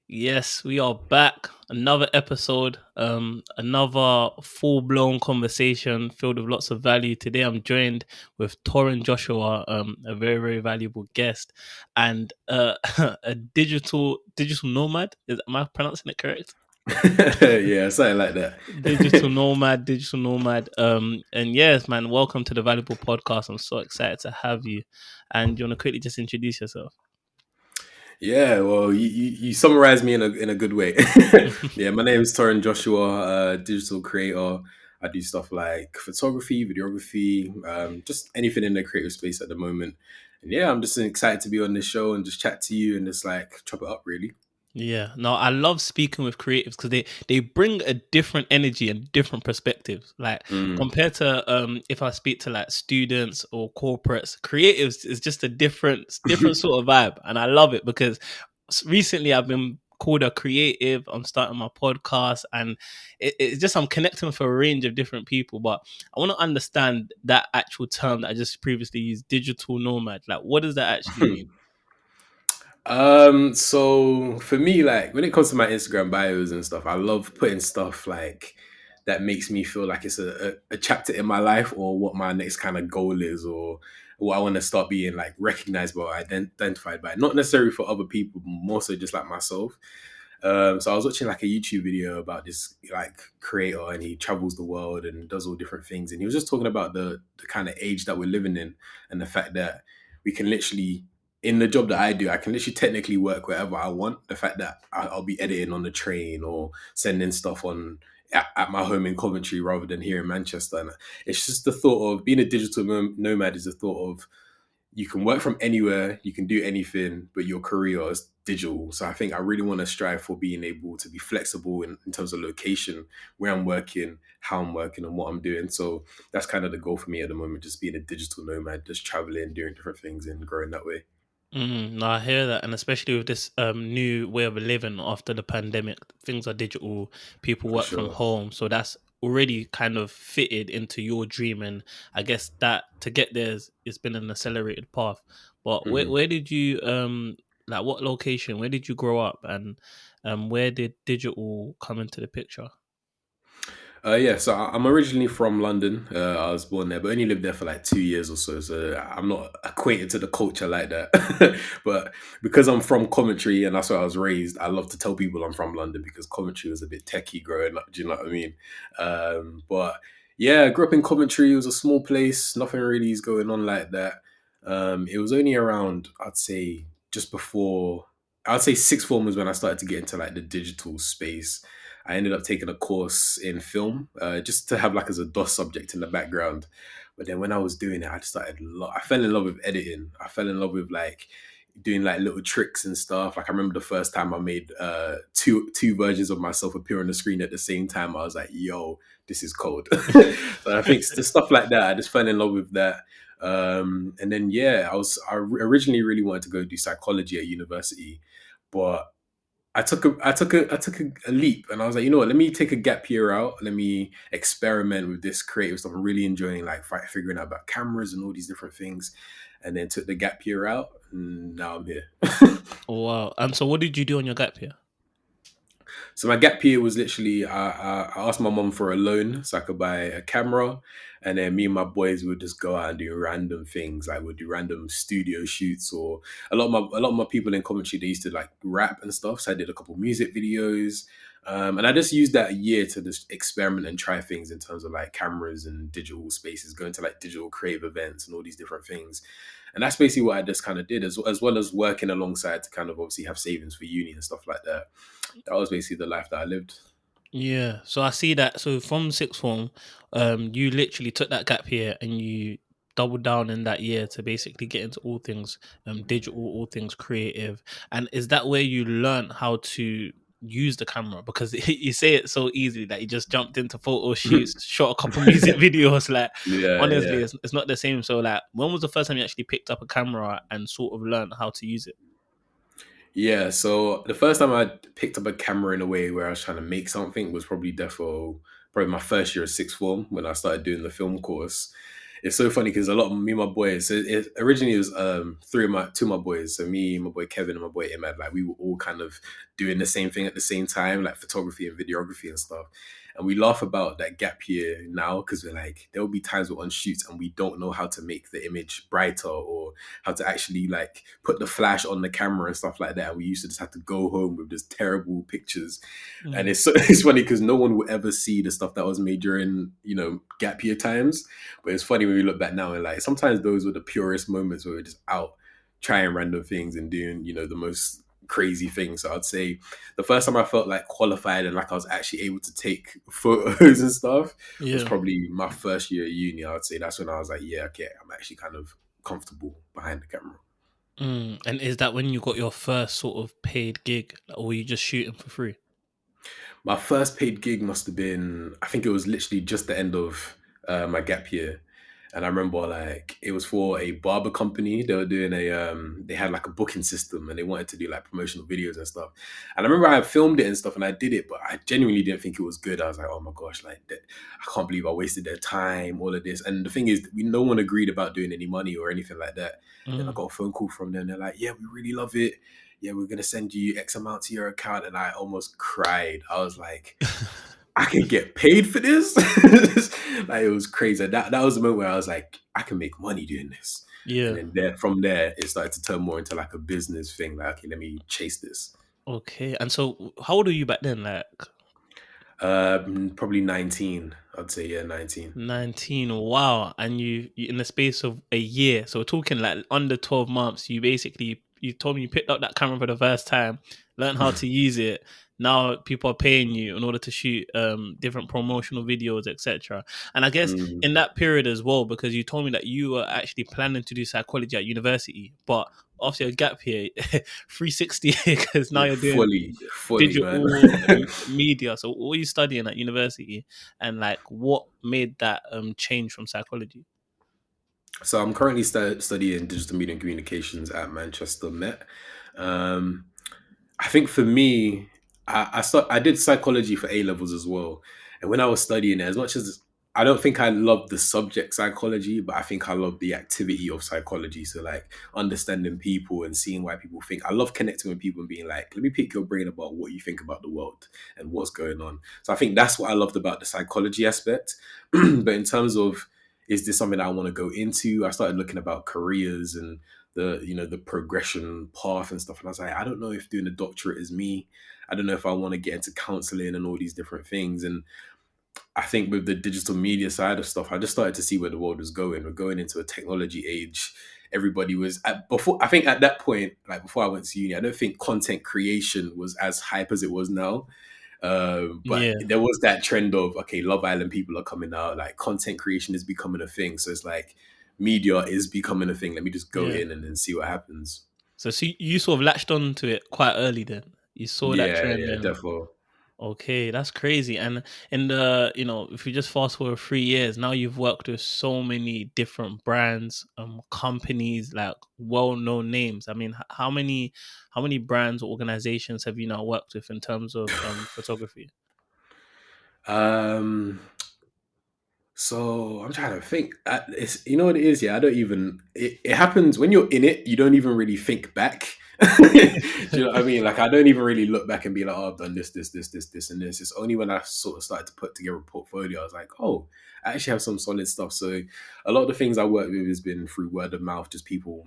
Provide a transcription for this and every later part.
Yes, we are back. Another episode, another full-blown conversation filled with lots of value. Today I'm joined with Torrin Joshua, a very, very valuable guest, and a digital nomad. Am I pronouncing it correct? Yeah, something like that. Digital nomad. And yes, man, welcome to the Valuable Podcast. I'm so excited to have you. And you want to quickly just introduce yourself? Yeah, well, you summarized me in a good way. Yeah, my name is Torrin Joshua, digital creator. I do stuff like photography, videography, just anything in the creative space at the moment. And yeah, I'm just excited to be on this show and just chat to you and just like chop it up, really. Yeah, no, I love speaking with creatives because they bring a different energy and different perspectives. Like Mm. compared to if I speak to like students or corporates, creatives is just a different sort of vibe, and I love it because recently I've been called a creative. I'm starting my podcast, and it's just I'm connecting with a range of different people. But I want to understand that actual term that I just previously used, digital nomad. Like, what does that actually mean? So for me, like when it comes to my Instagram bios and stuff, I love putting stuff like that makes me feel like it's a chapter in my life or what my next kind of goal is or what I want to start being like recognized by or identified by. Not necessarily for other people, but more so just like myself. So I was watching like a YouTube video about this like creator and he travels the world and does all different things. And he was just talking about the kind of age that we're living in and the fact that we can literally in the job that I do, I can literally technically work wherever I want. The fact that I'll be editing on the train or sending stuff on at my home in Coventry rather than here in Manchester. And it's just the thought of being a digital nomad is the thought of you can work from anywhere, you can do anything, but your career is digital. So I think I really want to strive for being able to be flexible in terms of location, where I'm working, how I'm working, and what I'm doing. So that's kind of the goal for me at the moment, just being a digital nomad, just traveling, doing different things and growing that way. No, I hear that, and especially with this new way of living after the pandemic, things are digital. People For work from sure. home, so that's already kind of fitted into your dream. And I guess that to get there, it's been an accelerated path. But where Mhm. where did you like what location? Where did you grow up, and where did digital come into the picture? Yeah, so I'm originally from London. I was born there, but only lived there for like 2 years or so. So I'm not acquainted to the culture like that. But because I'm from Coventry and that's where I was raised, I love to tell people I'm from London because Coventry was a bit techie growing up. Do you know what I mean? But yeah, I grew up in Coventry. It was a small place. Nothing really is going on like that. It was only around, I'd say, just before. I'd say sixth form was when I started to get into like the digital space. I ended up taking a course in film just to have like as a DOS subject in the background. But then when I was doing it, I just started. I fell in love with editing. I fell in love with like doing like little tricks and stuff. Like I remember the first time I made two versions of myself appear on the screen at the same time. I was like, "Yo, this is cold." So I think the stuff like that. I just fell in love with that. And then yeah, I originally really wanted to go do psychology at university, but I took a leap and I was like, you know what, let me take a gap year out. Let me experiment with this creative stuff. I'm really enjoying like figuring out about cameras and all these different things. And then took the gap year out and now I'm here. Wow. And so, what did you do on your gap year? So my gap year was literally I asked my mom for a loan so I could buy a camera, and then me and my boys would just go out and do random things. Like we'd do random studio shoots, or a lot of my people in Coventry they used to like rap and stuff. So I did a couple music videos, and I just used that year to just experiment and try things in terms of like cameras and digital spaces, going to like digital creative events and all these different things. And that's basically what I just kind of did, as well as working alongside to kind of obviously have savings for uni and stuff like that. That was basically the life that I lived. Yeah, so I see that. So from sixth form, you literally took that gap year and you doubled down in that year to basically get into all things digital, all things creative. And is that where you learn how to use the camera? Because you say it so easily that you just jumped into photo shoots, shot a couple music videos. Like Yeah, honestly, yeah. it's not the same. So like, when was the first time you actually picked up a camera and sort of learned how to use it? Yeah, so the first time I picked up a camera in a way where I was trying to make something was probably my first year of sixth form when I started doing the film course. it's so funny because a lot of me and my boys. So it originally was two of my boys. So me, my boy Kevin, and my boy Imad. Like we were all kind of doing the same thing at the same time, like photography and videography and stuff. And we laugh about that gap year now because we're like, there will be times we're on shoots and we don't know how to make the image brighter or how to actually like put the flash on the camera and stuff like that. And we used to just have to go home with just terrible pictures. And Mm. it's funny because no one will ever see the stuff that was made during, gap year times. But it's funny when we look back now and like sometimes those were the purest moments where we're just out trying random things and doing, the most crazy things. So I'd say the first time I felt like qualified and like I was actually able to take photos and stuff was Yeah. probably my first year at uni. I would say that's when I was like, yeah, okay, I'm actually kind of comfortable behind the camera. And is that when you got your first sort of paid gig, or were you just shooting for free? My first paid gig must have been, I think it was literally just the end of my gap year. And I remember like it was for a barber company. They were doing they had like a booking system and they wanted to do like promotional videos and stuff. And I remember I filmed it and stuff and I did it, but I genuinely didn't think it was good. I was like, oh my gosh, like I can't believe I wasted their time, all of this. And the thing is, no one agreed about doing any money or anything like that. Then I Mm. got a phone call from them. They're like, yeah, we really love it. Yeah, we're gonna send you X amount to your account. And I almost cried. I was like, I can get paid for this. Like it was crazy. That was the moment where I was like, I can make money doing this. And Yeah. then from there, it started to turn more into like a business thing. Like, okay, let me chase this. Okay. And so, how old were you back then? Like Probably 19. I'd say, yeah, 19. 19. Wow. And you in the space of a year. So we're talking like under 12 months. You told me you picked up that camera for the first time, learned how to use it. Now people are paying you in order to shoot different promotional videos, etc. And I guess Mm, in that period as well, because you told me that you were actually planning to do psychology at university, but after your gap here, 360 because now you're doing fully, man. digital media. So what are you studying at university, and like what made that change from psychology? So I'm currently studying digital media and communications at Manchester Met. Um, I think for me, I did psychology for A levels as well, and when I was studying it, as much as I don't think I loved the subject psychology, but I think I love the activity of psychology. So like understanding people and seeing why people think. I love connecting with people and being like, let me pick your brain about what you think about the world and what's going on. So I think that's what I loved about the psychology aspect. But in terms of is this something that I want to go into? I started looking about careers and the progression path and stuff. And I was like, I don't know if doing a doctorate is me. I don't know if I want to get into counseling and all these different things. And I think with the digital media side of stuff, I just started to see where the world was going. We're going into a technology age. Everybody was before. I think at that point, like before I went to uni, I don't think content creation was as hype as it was now. But Yeah, there was that trend of okay, Love Island people are coming out, like content creation is becoming a thing. So it's like media is becoming a thing. Let me just go yeah. in and then see what happens. So you sort of latched on to it quite early. Then you saw that Yeah, trend, yeah, and definitely. okay, that's crazy. And in the if you just fast forward 3 years, now you've worked with so many different brands, companies, like well-known names. I mean, how many brands or organizations have you now worked with in terms of photography? Um, So I'm trying to think. It's you know what it is. Yeah, I don't even. It happens when you're in it. You don't even really think back. Do you know what I mean? Like I don't even really look back and be like, "Oh, I've done this, and this." It's only when I sort of started to put together a portfolio, I was like, "Oh, I actually have some solid stuff." So a lot of the things I work with has been through word of mouth, just people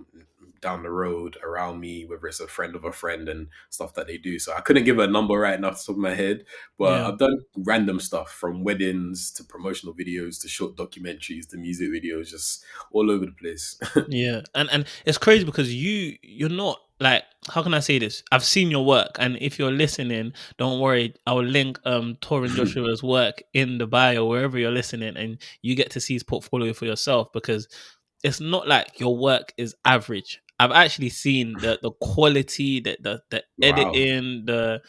down the road around me, whether it's a friend of a friend and stuff that they do. So I couldn't give a number right now off the top of my head, but Yeah. I've done random stuff from weddings to promotional videos to short documentaries to music videos, just all over the place. Yeah, and it's crazy because you're not like, how can I say this? I've seen your work, and if you're listening, don't worry. I will link Torrin Joshua's work in the bio wherever you're listening, and you get to see his portfolio for yourself because it's not like your work is average. I've actually seen the quality, the Wow. editing, the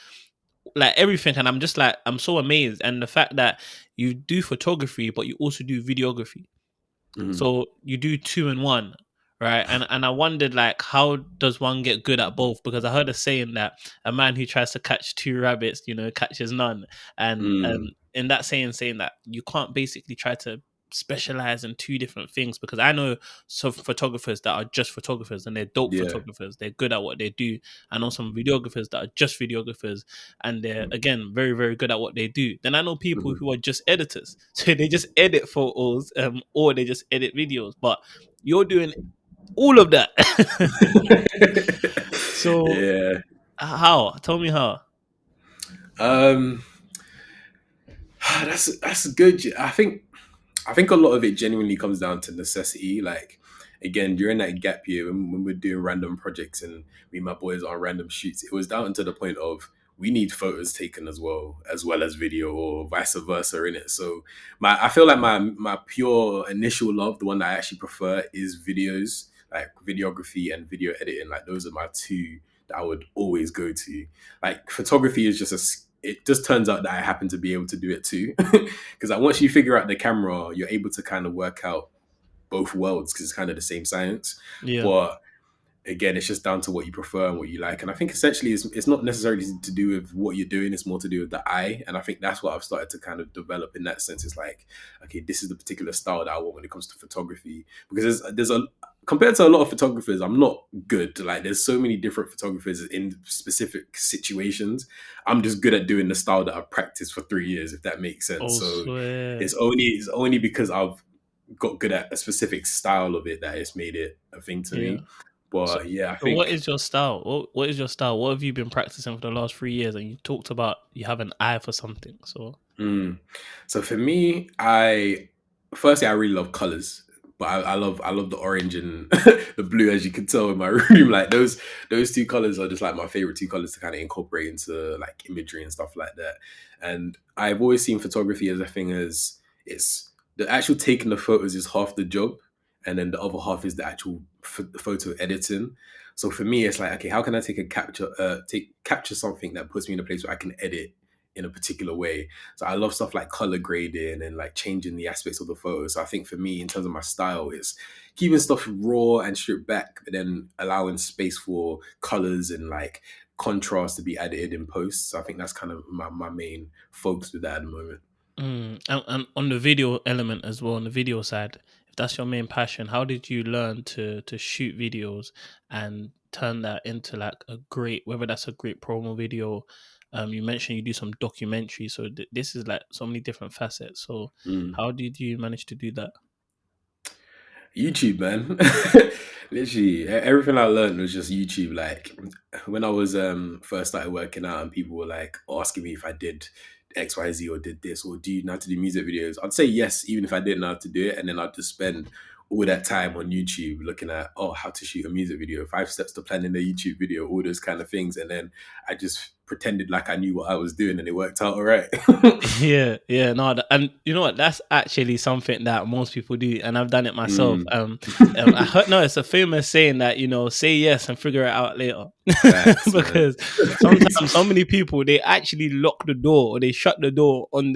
like everything, and I'm just like I'm so amazed, and the fact that you do photography but you also do videography, Mhm. so you do two in one, right? And I wondered like how does one get good at both? Because I heard a saying that a man who tries to catch two rabbits, catches none. And Mm. in that saying that you can't basically try to specialize in two different things? Because I know some photographers that are just photographers and they're dope Yeah. photographers. They're good at what they do. I know some videographers that are just videographers and they're again very, very good at what they do. Then I know people Mhm. who are just editors. So they just edit photos or they just edit videos. But you're doing all of that. So Yeah. how? Tell me how. Um, that's good. I think a lot of it genuinely comes down to necessity. Like, again, during that gap year when we're doing random projects and me and my boys on random shoots, it was down to the point of we need photos taken as well as video, or vice versa in it. So I feel like my pure initial love, the one that I actually prefer, is videos, like videography and video editing. Like those are my two that I would always go to. Like photography is just it just turns out that I happen to be able to do it too. Because like once you figure out the camera, you're able to kind of work out both worlds because it's kind of the same science. Yeah. But again, it's just down to what you prefer and what you like. And I think essentially it's not necessarily to do with what you're doing, it's more to do with the eye. And I think that's what I've started to kind of develop in that sense. It's like, okay, this is the particular style that I want when it comes to photography. Because there's a compared to a lot of photographers, I'm not good. Like there's so many different photographers in specific situations. I'm just good at doing the style that I've practiced for 3 years, if that makes sense. Oh, So swear. it's only because I've got good at a specific style of it that it's made it a thing to Yeah. me. So, But yeah, I so what think is your style? What is your style? What have you been practicing for the last 3 years? And you talked about you have an eye for something. So mm, so for me, I really love colors, but I love the orange and the blue, as you can tell in my room. Like those two colors are just like my favorite two colors to kind of incorporate into like imagery and stuff like that. And I've always seen photography as a thing as it's the actual taking the photos is half the job, and then the other half is the actual photo editing. So for me, it's like, okay, how can I capture something that puts me in a place where I can edit in a particular way. So I love stuff like color grading and like changing the aspects of the photo. So I think for me, in terms of my style, is keeping stuff raw and stripped back, but then allowing space for colors and like contrast to be added in post. So I think that's kind of my main focus with that at the moment. and on the video element as well, on the video side, if that's your main passion, how did you learn to shoot videos and turn that into like a great, whether that's a great promo video? You mentioned you do some documentary, so this is like so many different facets. So Mm. how did you manage to do that? YouTube, man. Literally, everything I learned was just YouTube. Like when I was first started working out, and people were like asking me if I did XYZ or did this or do you know how to do music videos, I'd say yes, even if I didn't know how to do it, and then I'd just spend all that time on YouTube looking at how to shoot a music video, 5 steps to planning a YouTube video, all those kind of things, and then I just pretended like I knew what I was doing, and it worked out all right. Yeah, yeah, no, and you know what? That's actually something that most people do, and I've done it myself. Mm. I heard no, it's a famous saying that say yes and figure it out later, Facts, man. because sometimes so many people they actually lock the door or they shut the door on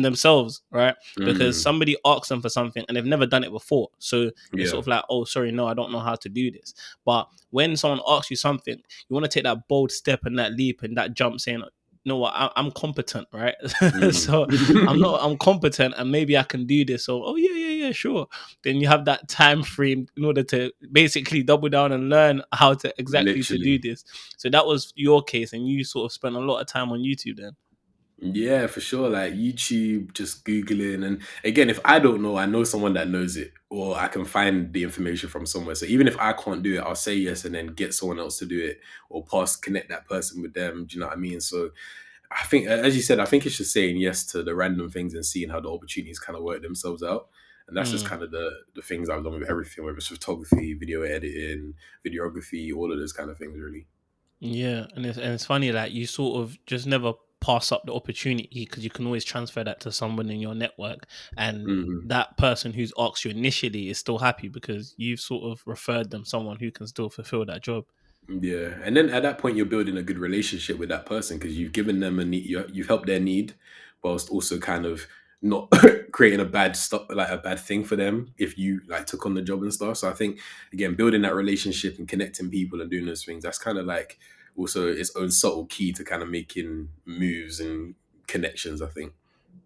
themselves, right? Because Mm. somebody asks them for something and they've never done it before, so it's Yeah, sort of like, oh, sorry, no, I don't know how to do this. But when someone asks you something, you want to take that bold step and that leap and that jump, saying, know what, I'm competent, right? mm. So I'm competent and maybe I can do this. So, oh yeah, yeah, yeah, sure. Then you have that time frame in order to basically double down and learn how to exactly to do Literally. this. So that was your case, and you sort of spent a lot of time on YouTube then. Yeah, for sure. Like YouTube, just Googling. And again, if I don't know, I know someone that knows it, or I can find the information from somewhere. So even if I can't do it, I'll say yes and then get someone else to do it, or connect that person with them. Do you know what I mean? So I think, as you said, I think it's just saying yes to the random things and seeing how the opportunities kind of work themselves out. And that's just Mm. kind of the things I've done with everything, whether it's photography, video editing, videography, all of those kind of things, really. Yeah, and it's funny that you sort of just never pass up the opportunity because you can always transfer that to someone in your network, and Mhm. that person who's asked you initially is still happy because you've sort of referred them someone who can still fulfill that job. Yeah, and then at that point, you're building a good relationship with that person because you've given them a need, you've helped their need, whilst also kind of not creating a bad stuff like a bad thing for them if you like took on the job and stuff. So I think again, building that relationship and connecting people and doing those things, that's kind of like also its own subtle key to kind of making moves and connections. I think.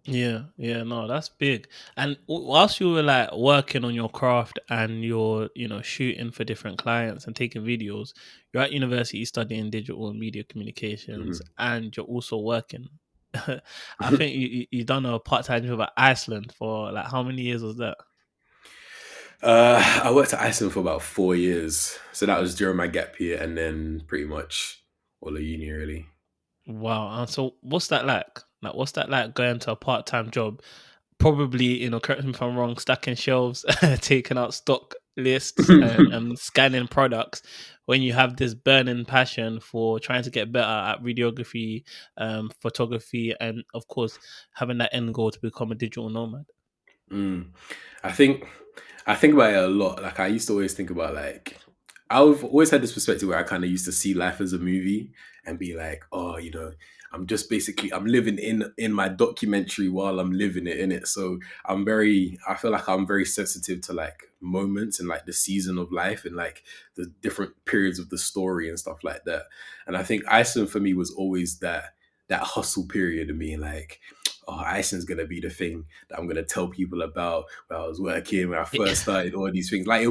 Yeah, no, that's big. And whilst you were like working on your craft and you're, shooting for different clients and taking videos, you're at university studying digital and media communications, Mhm. and you're also working. I think you done a part time job at Iceland for like how many years was that? I worked at Iceland for about 4 years, so that was during my gap year, and then pretty much all of uni really. Wow. And so what's that like? Like, what's that like going to a part time job? Probably, correct me if I'm wrong, stacking shelves, taking out stock lists, and scanning products when you have this burning passion for trying to get better at videography, photography, and of course, having that end goal to become a digital nomad. Mm. I think I think about it a lot. Like I used to always think about like I've always had this perspective where I kind of used to see life as a movie and be like, oh, I'm living in my documentary while I'm living it in it. So I feel like I'm very sensitive to like moments and like the season of life and like the different periods of the story and stuff like that. And I think Iceland for me was always that hustle period of being like, oh, Iceland's gonna be the thing that I'm gonna tell people about when I was working, when I first started, all these things. Like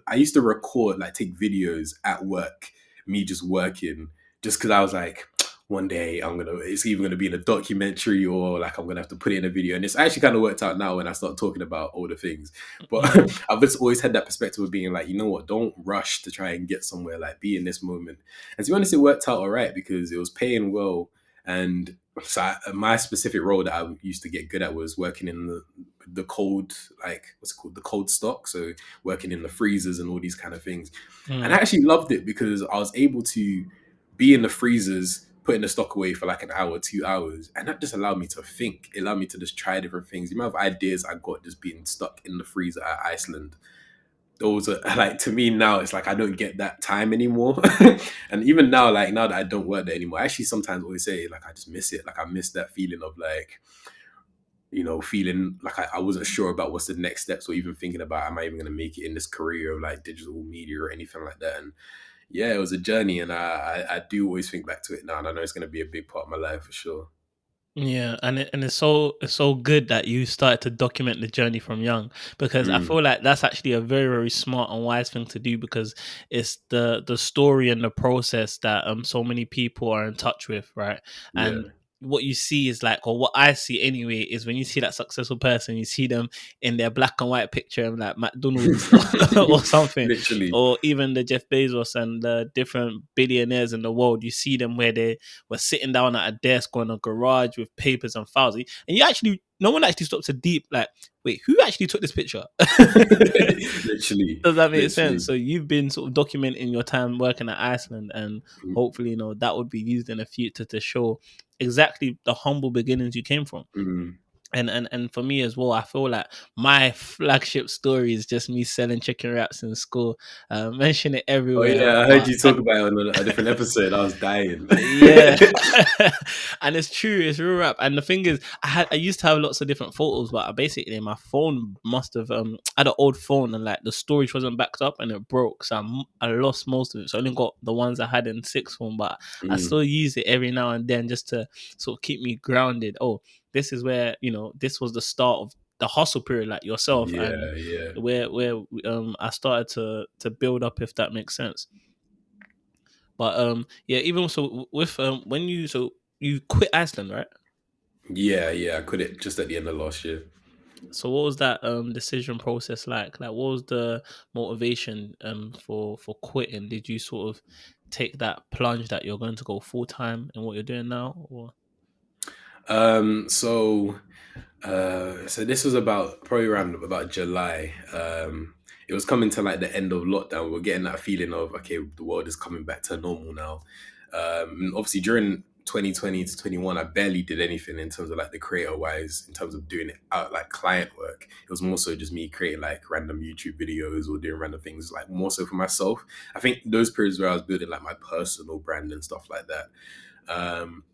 I used to record, like take videos at work, me just working, just because I was like, one day it's either gonna be in a documentary or like I'm gonna have to put it in a video. And it's actually kind of worked out now when I start talking about all the things. But Mm, I've just always had that perspective of being like, you know what, don't rush to try and get somewhere, like be in this moment. And to be honest, it worked out all right because it was paying well. And so my specific role that I used to get good at was working in the cold, like what's it called, the cold stock. So working in the freezers and all these kind of things. And I mm, actually loved it because I was able to be in the freezers, putting the stock away for like an hour, 2 hours, and that just allowed me to think. It allowed me to just try different things. The amount of ideas I got just being stuck in the freezer at Iceland, those are like, to me now it's like I don't get that time anymore. And even now, like now that I don't work there anymore, I actually sometimes always say like I just miss it. Like I miss that feeling of like, feeling like I wasn't sure about what's the next steps, or even thinking about am I even gonna make it in this career of like digital media or anything like that. And yeah, it was a journey, and I do always think back to it now, and I know it's gonna be a big part of my life for sure. yeah, and it's so good that you started to document the journey from young, because I Mm, feel like that's actually a very, very smart and wise thing to do, because it's the story and the process that so many people are in touch with, right? yeah. And what you see is like, or what I see anyway, is when you see that successful person, you see them in their black and white picture of like McDonald's or something, Literally. or even the Jeff Bezos and the different billionaires in the world. You see them where they were sitting down at a desk or in a garage with papers and files. And you actually, no one actually stopped to deep, like, wait, who actually took this picture? Literally. Does that make sense? Literally. So you've been sort of documenting your time working at Iceland, and hopefully, that would be used in the future to show exactly the humble beginnings you came from. Mm. And for me as well, I feel like my flagship story is just me selling chicken wraps in school. Mention it Oh everywhere, yeah, I heard but you talk about it on a different episode. I was dying. yeah, and it's true. It's real rap. And the thing is, I used to have lots of different photos, but basically my phone must have I had an old phone, and like the storage wasn't backed up and it broke, so I lost most of it. So I only got the ones I had in sixth form, but I Mm. still use it every now and then just to sort of keep me grounded. Oh, this is where this was the start of the hustle period, like yourself, and Yeah, yeah. where I started to build up, if that makes sense. But yeah, even so with when you quit Iceland, right? Yeah, yeah. I quit it just at the end of last year. So what was that decision process like? Like, what was the motivation for quitting? Did you sort of take that plunge that you're going to go full time in what you're doing now, or? So so this was about probably around about July. It was coming to like the end of lockdown. We're getting that feeling of okay, the world is coming back to normal now. And obviously during 2020 to 21, I barely did anything in terms of like the creator wise, in terms of doing it out like client work. It was more so just me creating like random YouTube videos or doing random things, like more so for myself. I think those periods where I was building like my personal brand and stuff like that.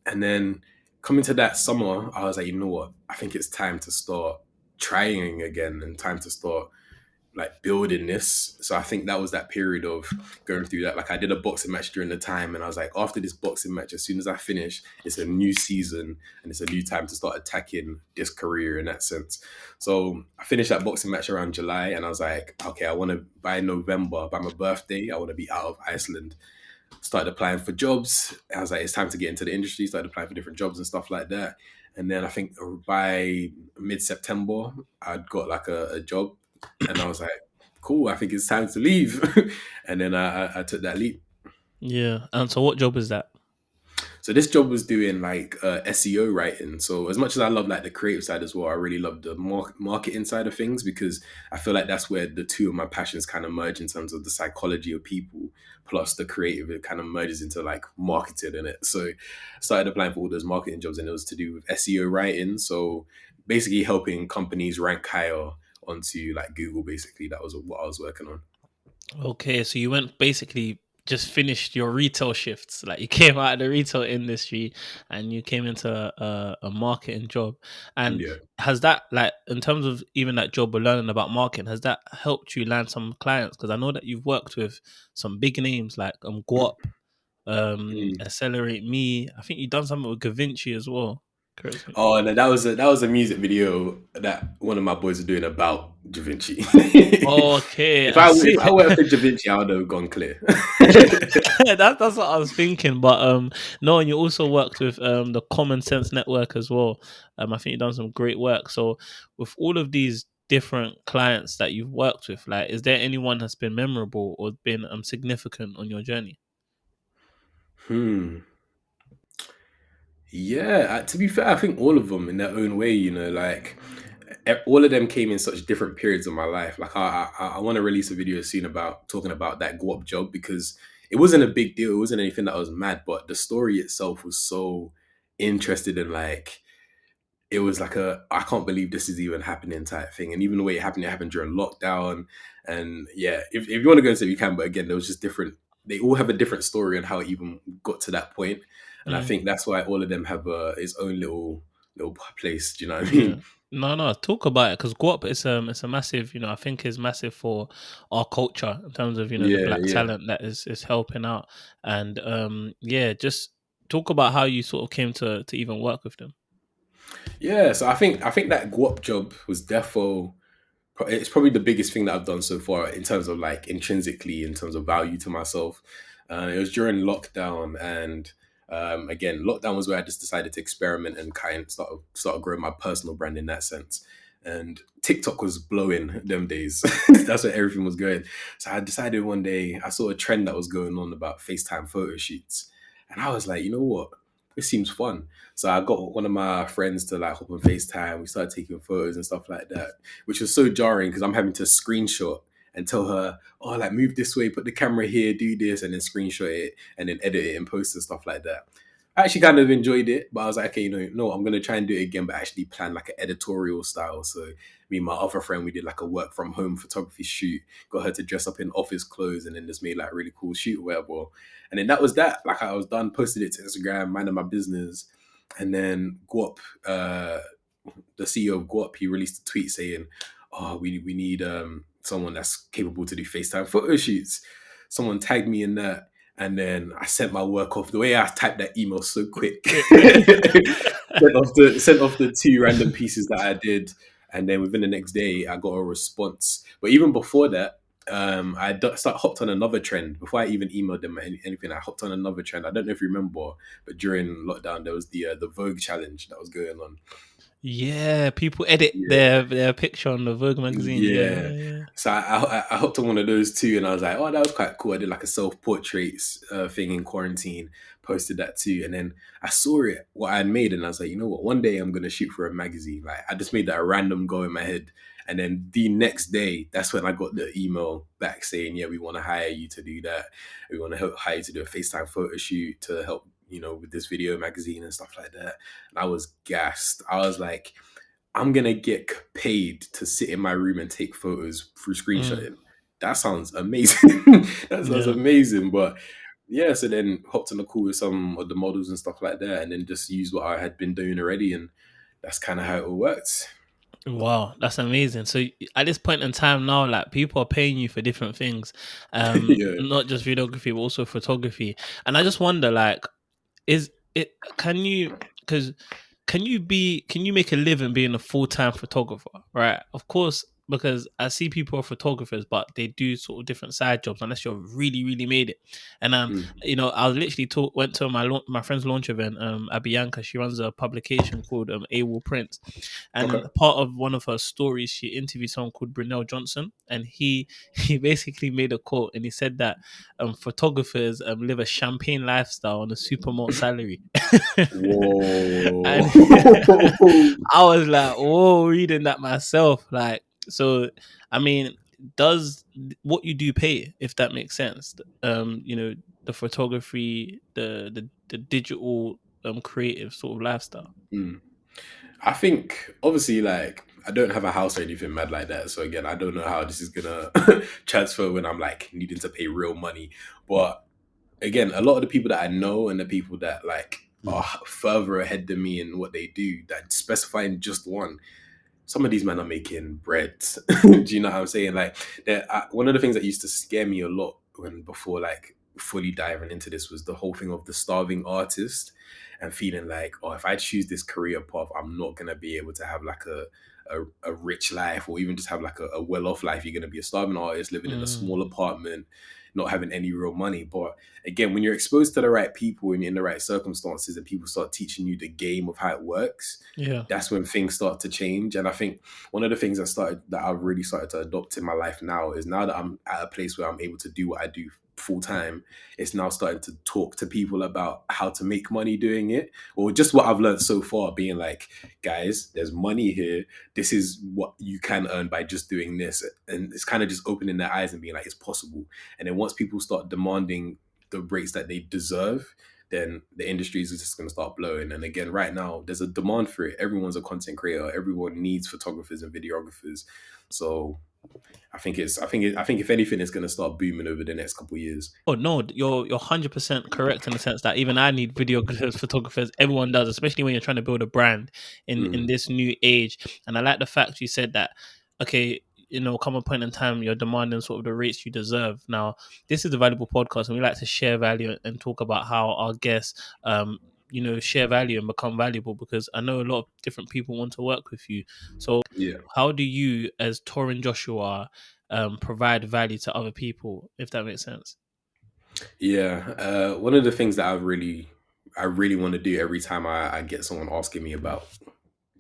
And then coming to that summer, I was like, you know what? I think it's time to start trying again and time to start like building this. So I think that was that period of going through that. Like I did a boxing match during the time, and I was like, after this boxing match, as soon as I finish, it's a new season and it's a new time to start attacking this career in that sense. So I finished that boxing match around July, and I was like, okay, I want to by November, by my birthday, I want to be out of Iceland. Started applying for jobs. I was like, it's time to get into the industry. Started applying for different jobs and stuff like that. And then I think by mid-September, I'd got like a job, and I was like, cool, I think it's time to leave. And then I took that leap. Yeah. And so, what job is that? So this job was doing like SEO writing. So as much as I love like the creative side as well, I really love the marketing side of things, because I feel like that's where the two of my passions kind of merge in terms of the psychology of people plus the creative. It kind of merges into like marketing in it. So I started applying for all those marketing jobs, and it was to do with SEO writing. So basically helping companies rank higher onto like Google. Basically, that was what I was working on. Okay, so you went basically just finished your retail shifts. Like you came out of the retail industry and you came into a marketing job. And Yeah. has that, like, in terms of even that job or learning about marketing, has that helped you land some clients? Because I know that you've worked with some big names like GUAP, Mm. Accelerate Me. I think you've done something with Gavinci as well. Correct me. Oh, no, that was a music video that one of my boys was doing about Da Vinci. Okay, if I I see. if I worked with Da Vinci, I would have gone clear. That's what I was thinking. But no, and you also worked with the Common Sense Network as well. I think you've done some great work. So with all of these different clients that you've worked with, like, is there anyone that's been memorable or been significant on your journey? Hmm. Yeah, to be fair, I think all of them in their own way, like all of them came in such different periods of my life. Like I want to release a video soon about talking about that GUAP job, because it wasn't a big deal. It wasn't anything that was mad, but the story itself was so interested in like it was like a I can't believe this is even happening type thing. And even the way it happened during lockdown. And yeah, if you want to go into it, you can. But again, there was just different. They all have a different story on how it even got to that point. And I Mm, think that's why all of them have its own little place. Do you know what I yeah. mean? No, no, talk about it because GUAP is it's a massive, I think is massive for our culture in terms of the Yeah, black yeah. talent that is helping out, and yeah, just talk about how you sort of came to even work with them. Yeah, so I think that GUAP job was defo. It's probably the biggest thing that I've done so far in terms of like intrinsically, in terms of value to myself. It was during lockdown, and again, lockdown was where I just decided to experiment and kind of start growing my personal brand in that sense. And TikTok was blowing them days. That's where everything was going. So I decided one day I saw a trend that was going on about FaceTime photo shoots, and I was like, you know what? This seems fun. So I got one of my friends to like hop on FaceTime. We started taking photos and stuff like that, which was so jarring because I'm having to screenshot and tell her, oh, like move this way, put the camera here, do this, and then screenshot it and then edit it and post and stuff like that. I actually kind of enjoyed it, but I was like, okay, no, I'm gonna try and do it again, but actually plan like an editorial style. So me and my other friend, we did like a work from home photography shoot, got her to dress up in office clothes, and then just made like a really cool shoot or whatever. And then that was that. Like I was done, posted it to Instagram, minding my business, and then GUAP, the CEO of GUAP, he released a tweet saying, "Oh, we need someone that's capable to do FaceTime photo shoots." Someone tagged me in that, and then I sent my work off. The way I typed that email so quick, sent off the two random pieces that I did, and then within the next day, I got a response. But even before that, hopped on another trend before I even emailed them anything. I hopped on another trend. I don't know if you remember, but during lockdown, there was the Vogue challenge that was going on. Yeah, people edit Yeah, their picture on the Vogue magazine. Yeah, yeah. yeah, yeah. So I hopped on one of those too, and I was like, oh, that was quite cool. I did like a self portraits thing in quarantine, posted that too, and then I saw it what I had made, and I was like, you know what? One day I'm gonna shoot for a magazine. Like I just made that a random goal in my head, and then the next day, that's when I got the email back saying, yeah, we want to hire you to do that. We want to hire you to do a FaceTime photo shoot to help, with this video magazine and stuff like that. And I was gassed. I was like, I'm gonna get paid to sit in my room and take photos through Mm, screenshotting. That sounds amazing. That sounds yeah. amazing. But yeah, so then hopped on a call with some of the models and stuff like that, and then just used what I had been doing already, and that's kind of how it all worked. Wow, that's amazing. So at this point in time now, like people are paying you for different things, Yeah. not just videography, but also photography. And I just wonder, like, is it? Can you? Because can you make a living being a full-time photographer, right? Of course, because I see people are photographers, but they do sort of different side jobs unless you're really really made it. And Mm. I was literally went to my friend's launch event, at Bianca. She runs a publication called AWOL Prints, and in Okay. part of one of her stories she interviewed someone called Brunel Johnson, and he he basically made a quote, and he said that photographers live a champagne lifestyle on a supermodel salary. Whoa. And I was like, whoa, reading that myself. Like, so, I mean, does what you do pay, if that makes sense? The photography, the digital creative sort of lifestyle. Mm. I think obviously like I don't have a house or anything mad like that. So again, I don't know how this is gonna transfer when I'm like needing to pay real money. But again, a lot of the people that I know and the people that like are further ahead than me in what they do, that specifying just one, some of these men are making bread. Do you know what I'm saying? Like, one of the things that used to scare me a lot when before like fully diving into this was the whole thing of the starving artist and feeling like, oh, if I choose this career path, I'm not gonna be able to have like a rich life or even just have like a well off life. You're gonna be a starving artist living in a Mm, small apartment, not having any real money. But again, when you're exposed to the right people and you're in the right circumstances and people start teaching you the game of how it works, yeah. that's when things start to change. And I think one of the things that I've really started to adopt in my life now is now that I'm at a place where I'm able to do what I do full time, it's now starting to talk to people about how to make money doing it, or just what I've learned so far, being like, guys, there's money here. This is what you can earn by just doing this. And it's kind of just opening their eyes and being like, it's possible. And then once people start demanding the rates that they deserve, then the industry is just going to start blowing. And again, right now, there's a demand for it. Everyone's a content creator. Everyone needs photographers and videographers. So I think if anything, it's going to start booming over the next couple of years. Oh no, you're 100% correct in the sense that even I need videographers, photographers. Everyone does, especially when you're trying to build a brand in Mm, this new age. And I like the fact you said that. Okay, come a point in time, you're demanding sort of the rates you deserve. Now, this is a valuable podcast, and we like to share value and talk about how our guests, share value and become valuable. Because I know a lot of different people want to work with you. So, yeah. how do you, as Torrin Joshua, provide value to other people? If that makes sense. Yeah, one of the things that I really want to do every time I get someone asking me about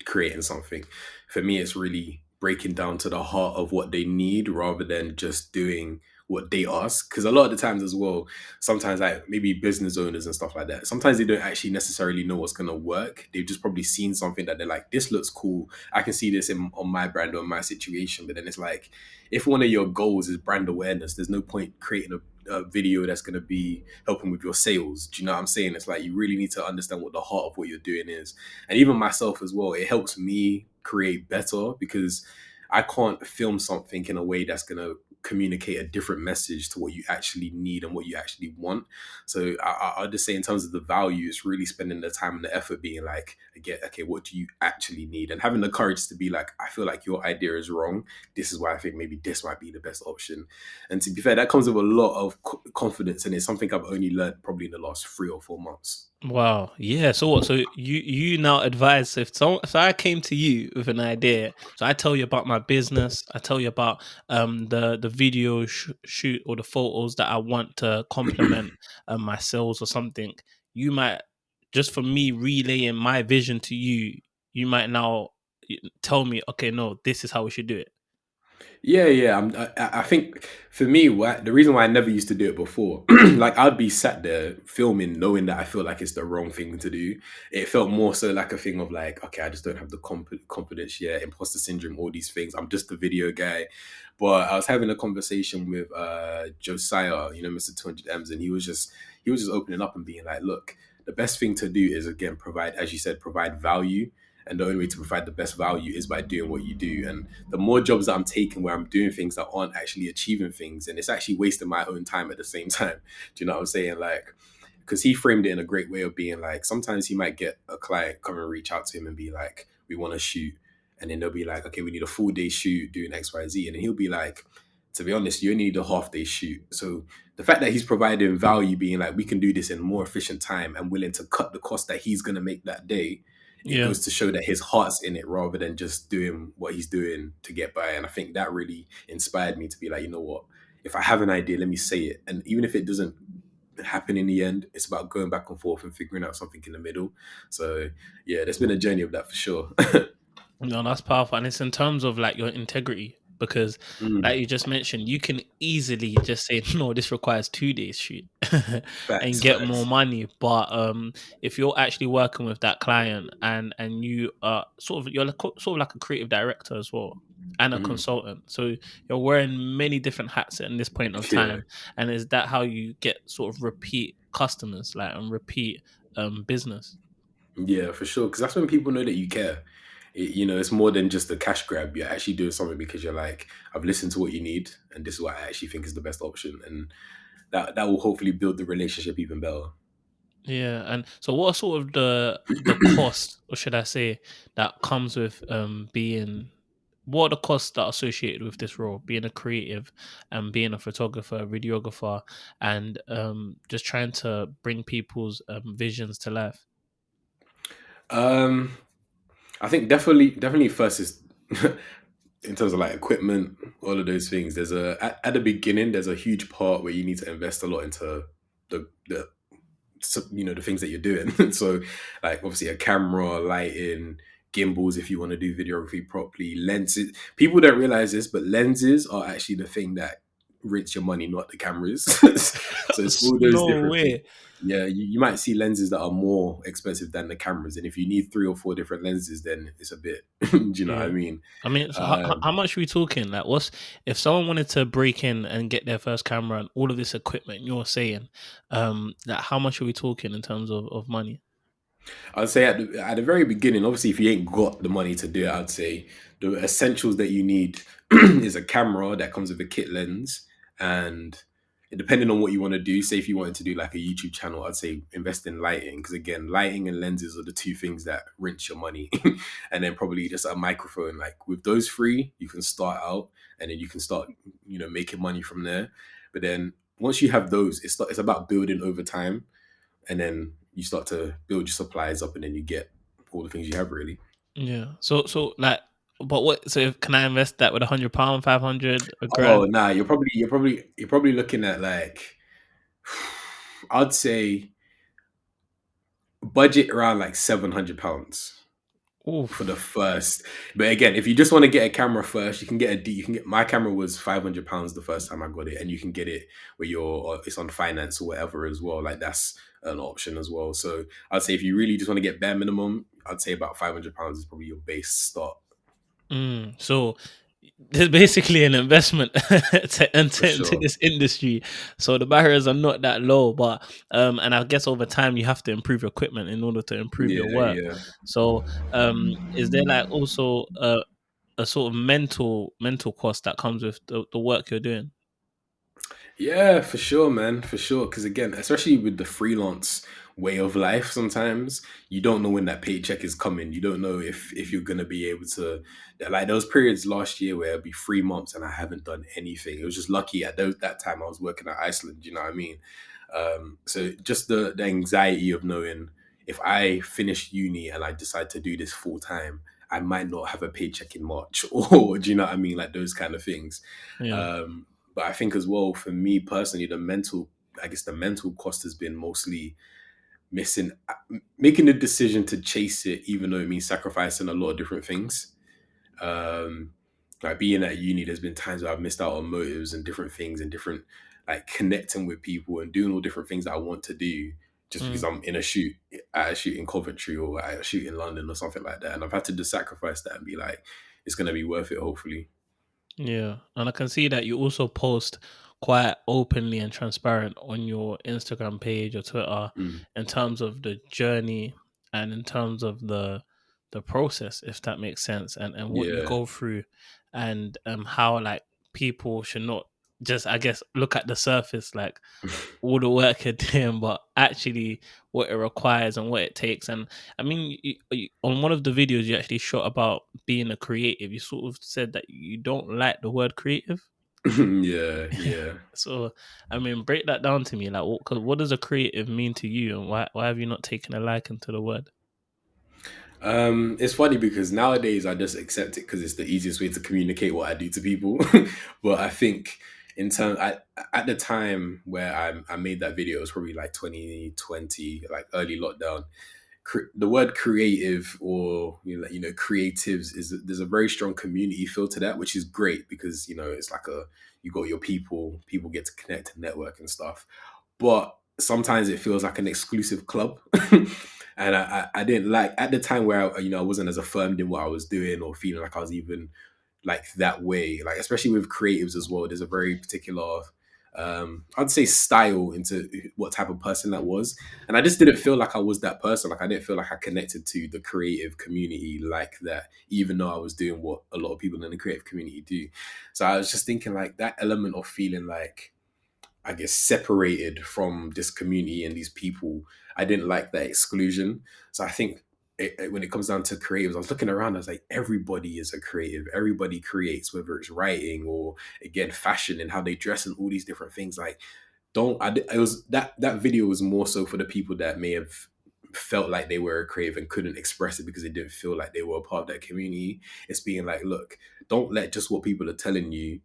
creating something, for me, it's really breaking down to the heart of what they need rather than just doing what they ask. Because a lot of the times as well, sometimes like maybe business owners and stuff like that, sometimes they don't actually necessarily know what's going to work. They've just probably seen something that they're like, this looks cool. I can see this on my brand or my situation. But then it's like, if one of your goals is brand awareness, there's no point creating a video that's going to be helping with your sales. Do you know what I'm saying? It's like you really need to understand what the heart of what you're doing is. And even myself as well, it helps me create better because I can't film something in a way that's going to communicate a different message to what you actually need and what you actually want. So I'll just say in terms of the value, it's really spending the time and the effort being like, again, okay, what do you actually need? And having the courage to be like, I feel like your idea is wrong. This is why I think maybe this might be the best option. And to be fair, that comes with a lot of confidence, and it's something I've only learned probably in the last 3 or 4 months. Wow. Yeah. So what? So you now advise if I came to you with an idea. So I tell you about my business. I tell you about the video shoot or the photos that I want to complement my sales or something. You might, just for me relaying my vision to you. You might now tell me, okay, no, this is how we should do it. Yeah, yeah. I think for me, the reason why I never used to do it before, like I'd be sat there filming, knowing that I feel like it's the wrong thing to do. It felt more so like a thing of like, okay, I just don't have the confidence yet, imposter syndrome, all these things. I'm just a video guy. But I was having a conversation with Josiah, Mr. 200 M's, and he was just opening up and being like, look, the best thing to do is again provide, as you said, provide value. And the only way to provide the best value is by doing what you do. And the more jobs that I'm taking where I'm doing things that aren't actually achieving things, and it's actually wasting my own time at the same time. Do you know what I'm saying? Like, because he framed it in a great way of being like, sometimes he might get a client come and reach out to him and be like, we want to shoot. and then they'll be like, okay, we need a full day shoot doing XYZ. And then he'll be like, to be honest, you only need a half day shoot. So the fact that he's providing value, being like, we can do this in more efficient time and willing to cut the cost that he's going to make that day, it Yeah. goes to show that his heart's in it rather than just doing what he's doing to get by. And I think that really inspired me to be like, you know what, if I have an idea, let me say it. And even if it doesn't happen in the end, it's about going back and forth and figuring out something in the middle. So yeah, there's been a journey of that for sure. No, that's powerful. And it's in terms of like your integrity, because Mm, like you just mentioned, you can easily just say, no, this requires 2 days shoot and facts, get more facts. money. But if you're actually working with that client and you are you're like, sort of like a creative director as well and a Mhm. consultant. So you're wearing many different hats at this point of Yeah, time. And is that how you get sort of repeat customers, like, and repeat business? yeah, for sure. Because that's when people know that you care. It's more than just a cash grab. You're actually doing something because you're like, I've listened to what you need, and this is what I actually think is the best option, and that will hopefully build the relationship even better. Yeah, and so what are sort of the cost, or should I say, that comes with being, what are the costs that are associated with this role, being a creative and being a photographer, videographer, and just trying to bring people's visions to life? Um, I think definitely first is in terms of like equipment, all of those things. At the beginning, there's a huge part where you need to invest a lot into the the things that you're doing. So like obviously a camera, lighting, gimbals if you want to do videography properly, lenses. People don't realize this, but lenses are actually the thing that rinse your money, not the cameras. So it's all those No different things. way. Yeah, you might see lenses that are more expensive than the cameras, and if you need 3 or 4 different lenses, then it's a bit. Do you know what I Yeah. mean? I mean, so Um, how much are we talking? Like, what's if someone wanted to break in and get their first camera and all of this equipment you're saying, like, how much are we talking in terms of money? I'd say at the very beginning, obviously, if you ain't got the money to do it, I'd say the essentials that you need is a camera that comes with a kit lens, and depending on what you want to do, say if you wanted to do like a YouTube channel, I'd say invest in lighting because again, lighting and lenses are the two things that rinse your money, and then probably just a microphone. Like with those three, you can start out, and then you can start making money from there. But then once you have those, it's about building over time, and then you start to build your supplies up, and then you get all the things you have really. Yeah. So like, but what? So can I invest that with £100, 500, a Oh grand? nah, you're probably looking at like I'd say budget around like £700 for the Oof. first. But again, if you just want to get a camera first, you can get a D. You can get my camera was £500 the first time I got it, and you can get it where it's on finance or whatever as well. Like that's an option as well. So I'd say if you really just want to get bare minimum, I'd say about £500 is probably your base start So there's basically an investment to for enter into sure. this industry. So the barriers are not that low, but and I guess over time you have to improve your equipment in order to improve your Yeah, work. yeah. So is there like also a sort of mental cost that comes with the work you're doing? Yeah, for sure, man, for sure. Because again, especially with the freelance way of life, sometimes you don't know when that paycheck is coming. You don't know if you're gonna be able to. Like those periods last year where it'd be 3 months and I haven't done anything. It was just lucky at that time I was working at Iceland. You know what I mean? So just the anxiety of knowing if I finish uni and I decide to do this full time, I might not have a paycheck in March, or do you know what I mean? Like those kind of things. Yeah. Um, but I think as well, for me personally, I guess the mental cost has been mostly missing, making the decision to chase it, even though it means sacrificing a lot of different things. Um, like being at uni, there's been times where I've missed out on motives and different things and different, like connecting with people and doing all different things that I want to do just because Mm. I'm at a shoot in Coventry or at a shoot in London or something like that. And I've had to just sacrifice that and be like, it's going to be worth it, hopefully. Yeah, and I can see that you also post quite openly and transparent on your Instagram page or Twitter Mm. in terms of the journey and in terms of the process, if that makes sense, and what you Yeah. go through, and how like people should not. just, I guess, look at the surface, like all the work you're doing, but actually what it requires and what it takes. And I mean, on one of the videos you actually shot about being a creative, you sort of said that you don't like the word creative. Yeah, yeah. So, I mean, break that down to me. Like, what does a creative mean to you, and why have you not taken a liking to the word? It's funny because nowadays I just accept it because it's the easiest way to communicate what I do to people. But I think at the time where I made that video, it was probably like 2020, like early lockdown. The word creative, or creatives, is there's a very strong community feel to that, which is great because it's like a you got your people get to connect and network and stuff, but sometimes it feels like an exclusive club. And I didn't like at the time where I wasn't as affirmed in what I was doing or feeling like I was even like that way, like especially with creatives as well. There's a very particular I'd say style into what type of person that was, and I just didn't feel like I was that person. Like I didn't feel like I connected to the creative community like that, even though I was doing what a lot of people in the creative community do. So I was just thinking like that element of feeling like, I guess, separated from this community and these people. I didn't like that exclusion. So I think when it comes down to creatives, I was looking around. I was like, everybody is a creative. Everybody creates, whether it's writing or again fashion and how they dress and all these different things. Like, don't. It was that video was more so for the people that may have felt like they were a creative and couldn't express it because they didn't feel like they were a part of that community. It's being like, look, don't let just what people are telling you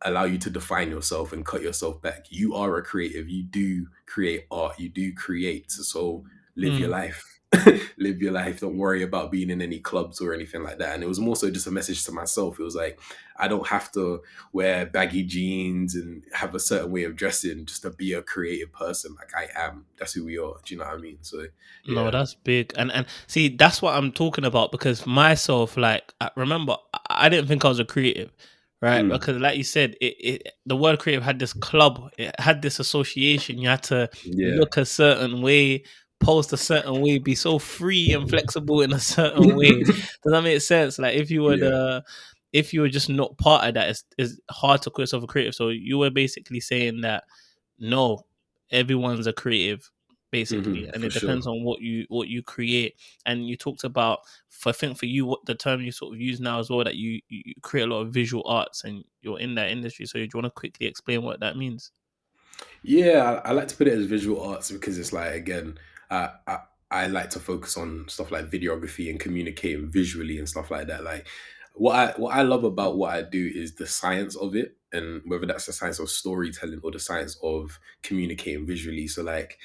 allow you to define yourself and cut yourself back. You are a creative. You do create art. You do create. So live your Mm. life. Live your life. Don't worry about being in any clubs or anything like that. And it was more so just a message to myself. It was like, I don't have to wear baggy jeans and have a certain way of dressing just to be a creative person. Like I am. That's who we are. Do you know what I mean? So No, yeah. that's big, and see, that's what I'm talking about because myself, like, remember, I didn't think I was a creative, right? Mm, Because, like you said, the word creative had this club, it had this association. You had to yeah. look a certain way, post a certain way, be so free and flexible in a certain way. Does that make sense? Like, Yeah. if you were just not part of that, it's hard to call yourself a creative. So you were basically saying that no, everyone's a creative basically, and For it sure. depends on what you create. And you talked about, I think for you, what the term you sort of use now as well, that you create a lot of visual arts and you're in that industry. So do you want to quickly explain what that means? Yeah, I like to put it as visual arts because it's like again, I, I I like to focus on stuff like videography and communicating visually and stuff like that. Like what I love about what I do is the science of it, and whether that's the science of storytelling or the science of communicating visually. So like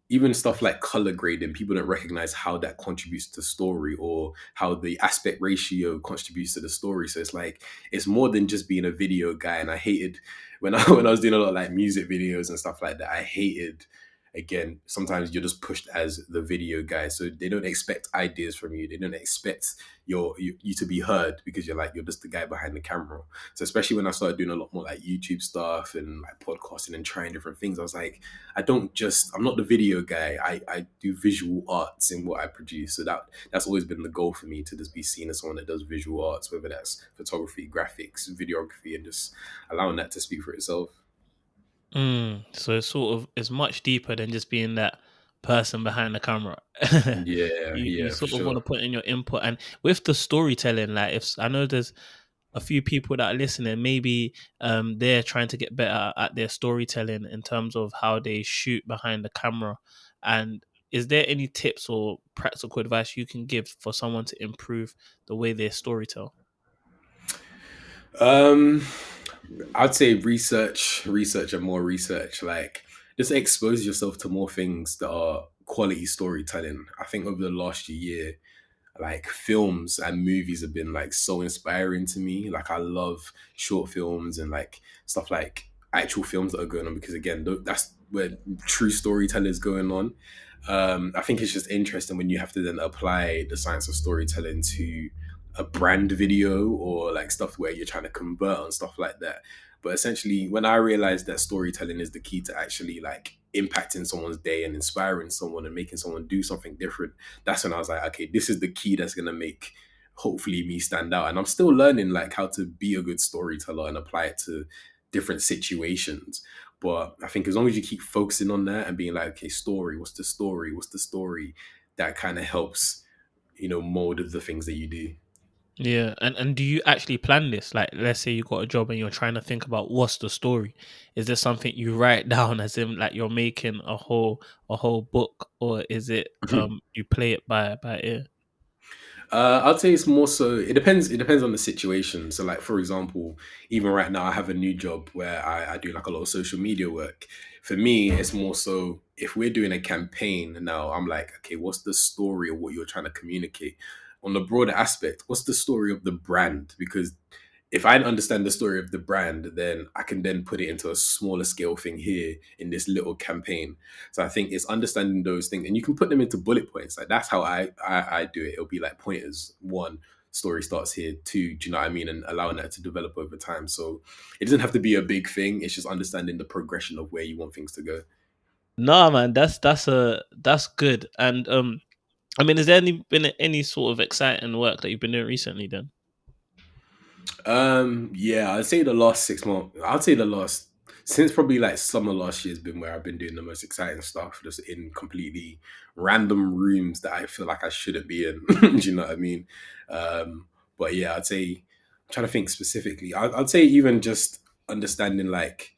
even stuff like color grading, people don't recognize how that contributes to story or how the aspect ratio contributes to the story. So it's like it's more than just being a video guy. And I hated when I when I was doing a lot of like music videos and stuff like that. I hated, again, sometimes you're just pushed as the video guy, so they don't expect ideas from you. They don't expect you to be heard because you're just the guy behind the camera. So especially when I started doing a lot more like YouTube stuff and like podcasting and trying different things, I was like, I'm not the video guy. I do visual arts in what I produce. So that's always been the goal for me, to just be seen as someone that does visual arts, whether that's photography, graphics, videography, and just allowing that to speak for itself. So it's much deeper than just being that person behind the camera. Yeah, You yeah, for sort of want sure. to put in your input, and with the storytelling, like, if I know there's a few people that are listening, maybe they're trying to get better at their storytelling in terms of how they shoot behind the camera. And is there any tips or practical advice you can give for someone to improve the way they storytell? Um, I'd say research, and more research. Like, just expose yourself to more things that are quality storytelling. I think over the last year, like films and movies have been like so inspiring to me. Like I love short films and like stuff like actual films that are going on because again, that's where true storytelling is going on. I think it's just interesting when you have to then apply the science of storytelling to a brand video or like stuff where you're trying to convert on stuff like that. But essentially, when I realized that storytelling is the key to actually like impacting someone's day and inspiring someone and making someone do something different, that's when I was like, okay, this is the key that's gonna make hopefully me stand out. And I'm still learning like how to be a good storyteller and apply it to different situations. But I think as long as you keep focusing on that and being like, okay, story, what's the story? What's the story? That kind of helps, mold the things that you do. Yeah, and do you actually plan this? Like, let's say you got a job and you're trying to think about what's the story. Is this something you write down, as in like you're making a whole book, or is it you play it by ear? I'd say it's more so. It depends. It depends on the situation. So, like for example, even right now, I have a new job where I do like a lot of social media work. For me, it's more so if we're doing a campaign now, I'm like, okay, what's the story of what you're trying to communicate? On the broader aspect, what's the story of the brand? Because if I understand the story of the brand, then I can then put it into a smaller scale thing here in this little campaign. So I think it's understanding those things, and you can put them into bullet points. Like that's how I do it. It'll be like pointers. One, story starts here. Two, do you know what I mean? And allowing that to develop over time. So it doesn't have to be a big thing. It's just understanding the progression of where you want things to go. Nah, man, that's good. And I mean, has there been any sort of exciting work that you've been doing recently? Then. Yeah, I'd say the last 6 months. I'd say the last since probably like summer last year has been where I've been doing the most exciting stuff, just in completely random rooms that I feel like I shouldn't be in. Do you know what I mean? But yeah, I'd say I'm trying to think specifically. I'd say even just understanding like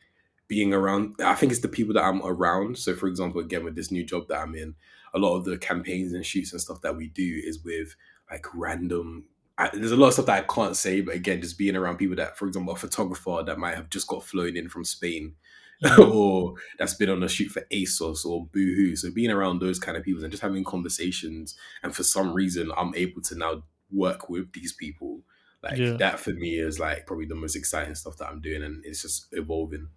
being around. I think it's the people that I'm around. So for example, again with this new job that I'm in, a lot of the campaigns and shoots and stuff that we do is with like random there's a lot of stuff that I can't say, but again, just being around people that, for example, a photographer that might have just got flown in from Spain, Mm, or that's been on a shoot for ASOS or Boohoo. So being around those kind of people and just having conversations, and for some reason, I'm able to now work with these people. Like yeah. that for me is like probably the most exciting stuff that I'm doing, and it's just evolving.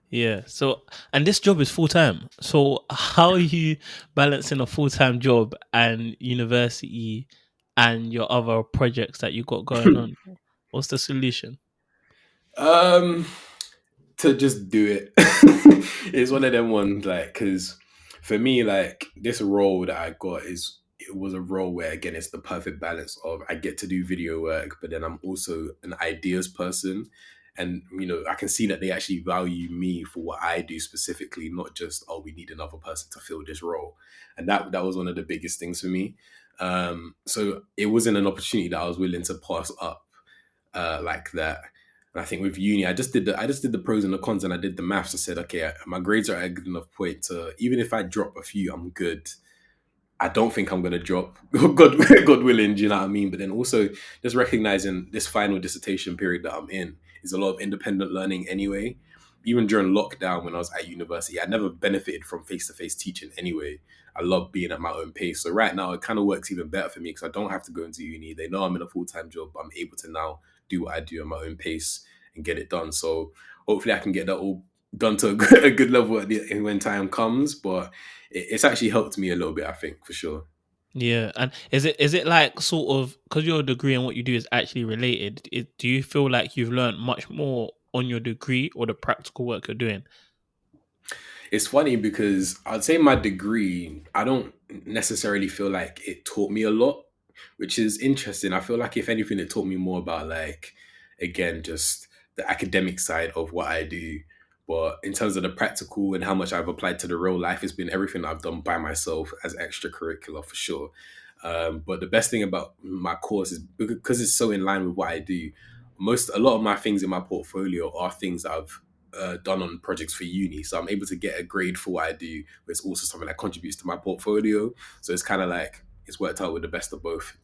Yeah. So, and this job is full time. So, how are you balancing a full time job and university and your other projects that you got going on? What's the solution? um, to just do it. It's one of them ones like because for me like this role that I got is it was a role where again it's the perfect balance of I get to do video work but then I'm also an ideas person, and I can see that they actually value me for what I do specifically, not just oh we need another person to fill this role. And that was one of the biggest things for me. So it wasn't an opportunity that I was willing to pass up like that. And I think with uni, I just did the pros and the cons, and I did the maths. I said, okay, my grades are at a good enough point to even if I drop a few, I'm good. I don't think I'm gonna drop. God willing, do you know what I mean? But then also just recognizing this final dissertation period that I'm in is a lot of independent learning anyway. Even during lockdown when I was at university, I never benefited from face to face teaching anyway. I love being at my own pace. So right now it kind of works even better for me because I don't have to go into uni. They know I'm in a full time job, but I'm able to now do what I do at my own pace and get it done. So hopefully I can get that all done to a good level when time comes. But it's actually helped me a little bit, I think, for sure. Yeah, and is it like sort of because your degree and what you do is actually related? Do you feel like you've learned much more on your degree or the practical work you're doing? It's funny because I'd say my degree, I don't necessarily feel like it taught me a lot, which is interesting. I feel like if anything, it taught me more about like, again, just the academic side of what I do. But in terms of the practical and how much I've applied to the real life, it's been everything I've done by myself as extracurricular for sure. But the best thing about my course is because it's so in line with what I do. A lot of my things in my portfolio are things that I've done on projects for uni. So I'm able to get a grade for what I do, but it's also something that contributes to my portfolio. So it's kind of like it's worked out with the best of both.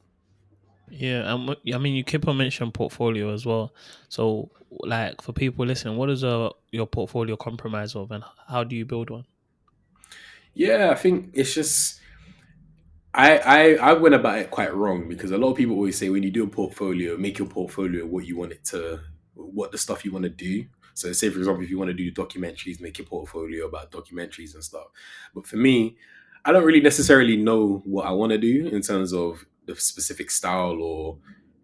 Yeah, and I mean, you keep on mentioning portfolio as well. So, like for people listening, what does your portfolio compromise of, and how do you build one? Yeah, I think it's just I went about it quite wrong because a lot of people always say when you do a portfolio, make your portfolio what you want it to, what the stuff you want to do. So, say for example, if you want to do documentaries, make your portfolio about documentaries and stuff. But for me, I don't really necessarily know what I want to do in terms of the specific style or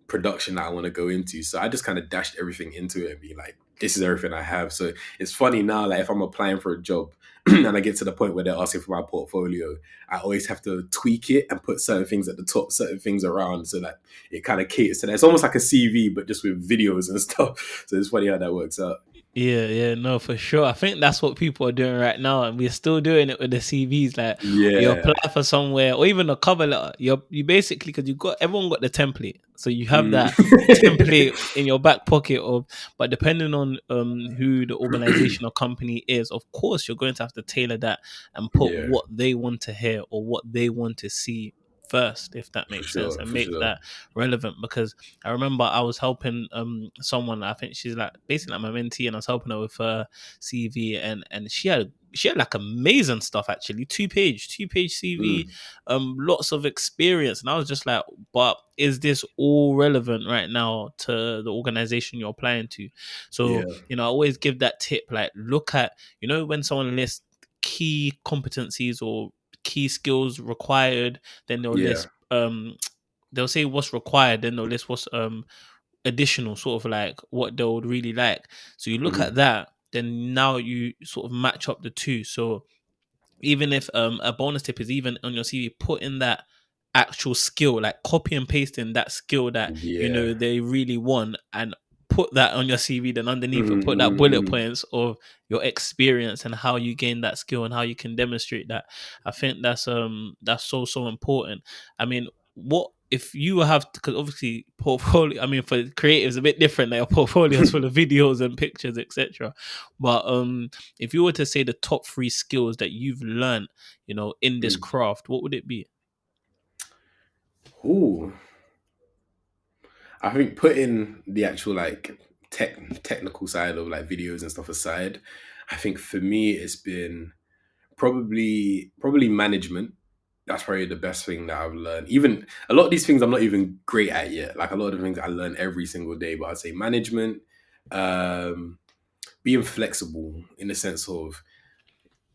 production that I want to go into. So I just kind of dashed everything into it and be like, this is everything I have. So it's funny now, like if I'm applying for a job and I get to the point where they're asking for my portfolio, I always have to tweak it and put certain things at the top, certain things around so that it kind of caters to that. It's almost like a CV, but just with videos and stuff. So it's funny how that works out. Yeah, no, for sure. I think that's what people are doing right now, and we're still doing it with the CVs. Like, you Yeah. apply for somewhere, or even a cover letter. You basically, because you got everyone got the template, so you have Mm. that template in your back pocket of. But depending on who the organization or company is, of course, you're going to have to tailor that and put Yeah, what they want to hear or what they want to see first, if that for makes sense, sure, and for make sure. that relevant. Because I remember I was helping someone. I think she's like basically like my mentee, and I was helping her with her CV, and she had like amazing stuff actually. Two page CV, Mm. lots of experience, and I was just like, but is this all relevant right now to the organization you're applying to? So Yeah, I always give that tip, like look at when someone lists key competencies or key skills required, then they'll yeah. list they'll say what's required, then they'll list what's additional, sort of like what they would really like. So you look Hmm. at that, then now you sort of match up the two. So even if a bonus tip is even on your CV, put in that actual skill, like copy and paste in that skill that Yeah. they really want, and put that on your CV. Then underneath it, Hmm. put that Hmm. bullet Hmm. points of your experience and how you gain that skill and how you can demonstrate that. I think that's so important. I mean, what if you have, because obviously portfolio, I mean, for creatives a bit different, like a portfolio is full of videos and pictures, etc. But if you were to say the top three skills that you've learned, in this Mm. craft, what would it be? Ooh, I think putting the actual like technical side of like videos and stuff aside, I think for me it's been probably management. That's probably the best thing that I've learned. Even a lot of these things I'm not even great at yet. Like a lot of the things I learn every single day, but I'd say management, um, being flexible in the sense of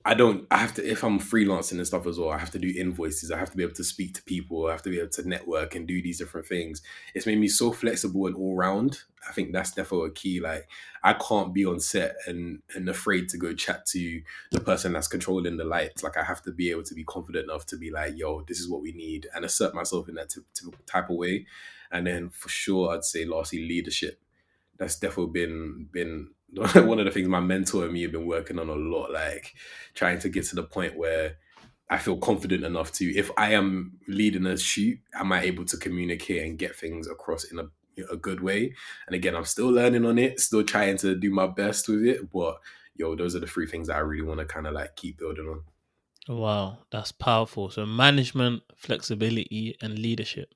I have to, if I'm freelancing and stuff as well, I have to do invoices. I have to be able to speak to people. I have to be able to network and do these different things. It's made me so flexible and all round. I think that's definitely a key. Like I can't be on set and afraid to go chat to the person that's controlling the lights. Like I have to be able to be confident enough to be like, yo, this is what we need and assert myself in that type of way. And then for sure, I'd say lastly, leadership. That's definitely been one of the things my mentor and me have been working on a lot, like trying to get to the point where I feel confident enough to, if I am leading a shoot, am I able to communicate and get things across in a good way? And again, I'm still learning on it, still trying to do my best with it, but yo, those are the three things that I really want to kind of like keep building on. Wow, that's powerful. So management, flexibility, and leadership.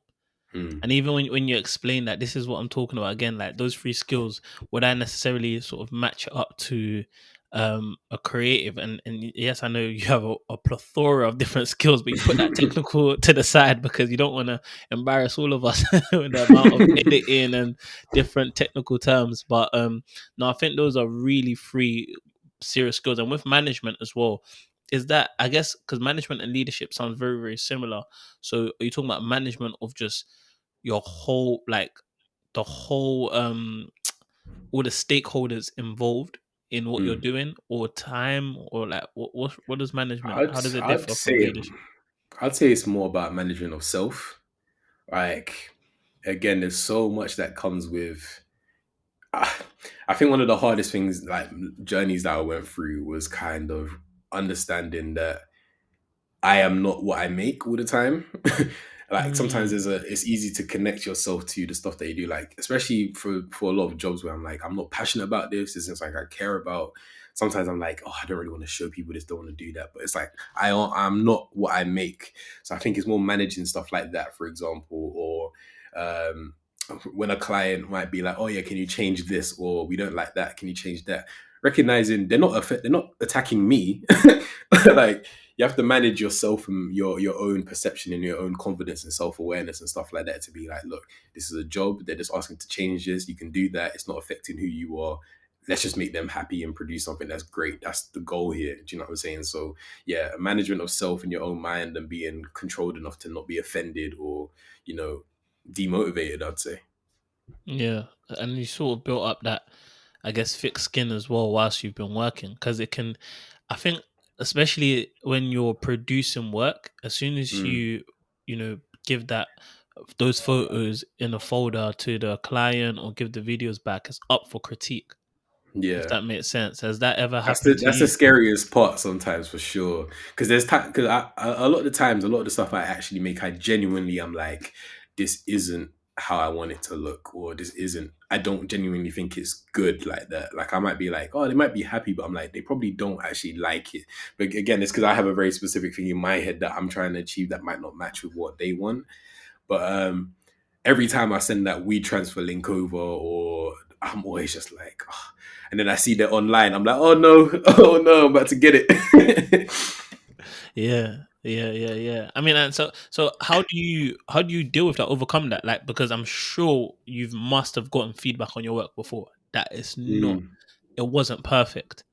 Mm. And even when you explain that, this is what I'm talking about again, like those three skills, would I necessarily sort of match up to a creative? And yes, I know you have a plethora of different skills, but you put that technical to the side because you don't want to embarrass all of us with the amount of editing and different technical terms. But no, I think those are really three serious skills. And with management as well, is that, I guess, because management and leadership sounds very similar. So are you talking about management of just your whole, like the whole all the stakeholders involved in what you're Mm. doing, or time, or like what does management, I'd how does it I'd differ from say leadership? I'd say it's more about management of self. Like again, there's so much that comes with. I I think one of the hardest things, like journeys that I went through, was kind of understanding that I am not what I make all the time. Like sometimes Mm, it's easy to connect yourself to the stuff that you do, like especially for a lot of jobs where I'm like, I'm not passionate about this. This is like I care about. Sometimes I'm like, oh, I don't really want to show people this, don't want to do that. But it's like I'm not what I make. So I think it's more managing stuff like that, for example, or um when a client might be like, oh yeah, can you change this? Or we don't like that, can you change that? Recognizing they're not attacking me. Like you have to manage yourself and your own perception and your own confidence and self-awareness and stuff like that to be like, look, this is a job, they're just asking to change this, you can do that, it's not affecting who you are, let's just make them happy and produce something that's great. That's the goal here. Do you know what I'm saying? So yeah, management of self in your own mind and being controlled enough to not be offended or you know demotivated, I'd say. yeah, and you sort of built up that, I guess, thick skin as well whilst you've been working, because it can, I think, especially when you're producing work, as soon as Mm, give that those photos in a folder to the client or give the videos back, it's up for critique. if Yeah. that makes sense. Has that ever That's the happened to that's the you? scariest part sometimes for sure. Because there's time because a lot of the times, a lot of the stuff I actually make, I genuinely am like, this isn't how I want it to look, or this isn't. I don't genuinely think it's good like that. Like I might be like, oh, they might be happy, but I'm like, they probably don't actually like it. But again, it's because I have a very specific thing in my head that I'm trying to achieve that might not match with what they want. But every time I send that we transfer link over, or I'm always just like, "Oh." And then I see that online, I'm like, oh no, oh no, I'm about to get it. Yeah, yeah. I mean, and so how do you deal with that, overcome that? Like, because I'm sure you must have gotten feedback on your work before that it's not, Mm, it wasn't perfect.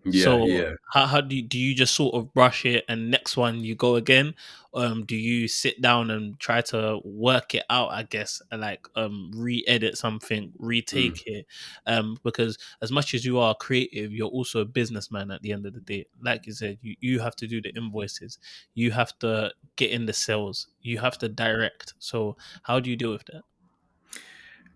yeah, So yeah. how do you just sort of brush it and next one you go again? Do you sit down and try to work it out, I guess, and like re-edit something, Mm, retake it? Because as much as you are creative, you're also a businessman at the end of the day. Like you said, you have to do the invoices, you have to get in the sales, you have to direct. So how do you deal with that?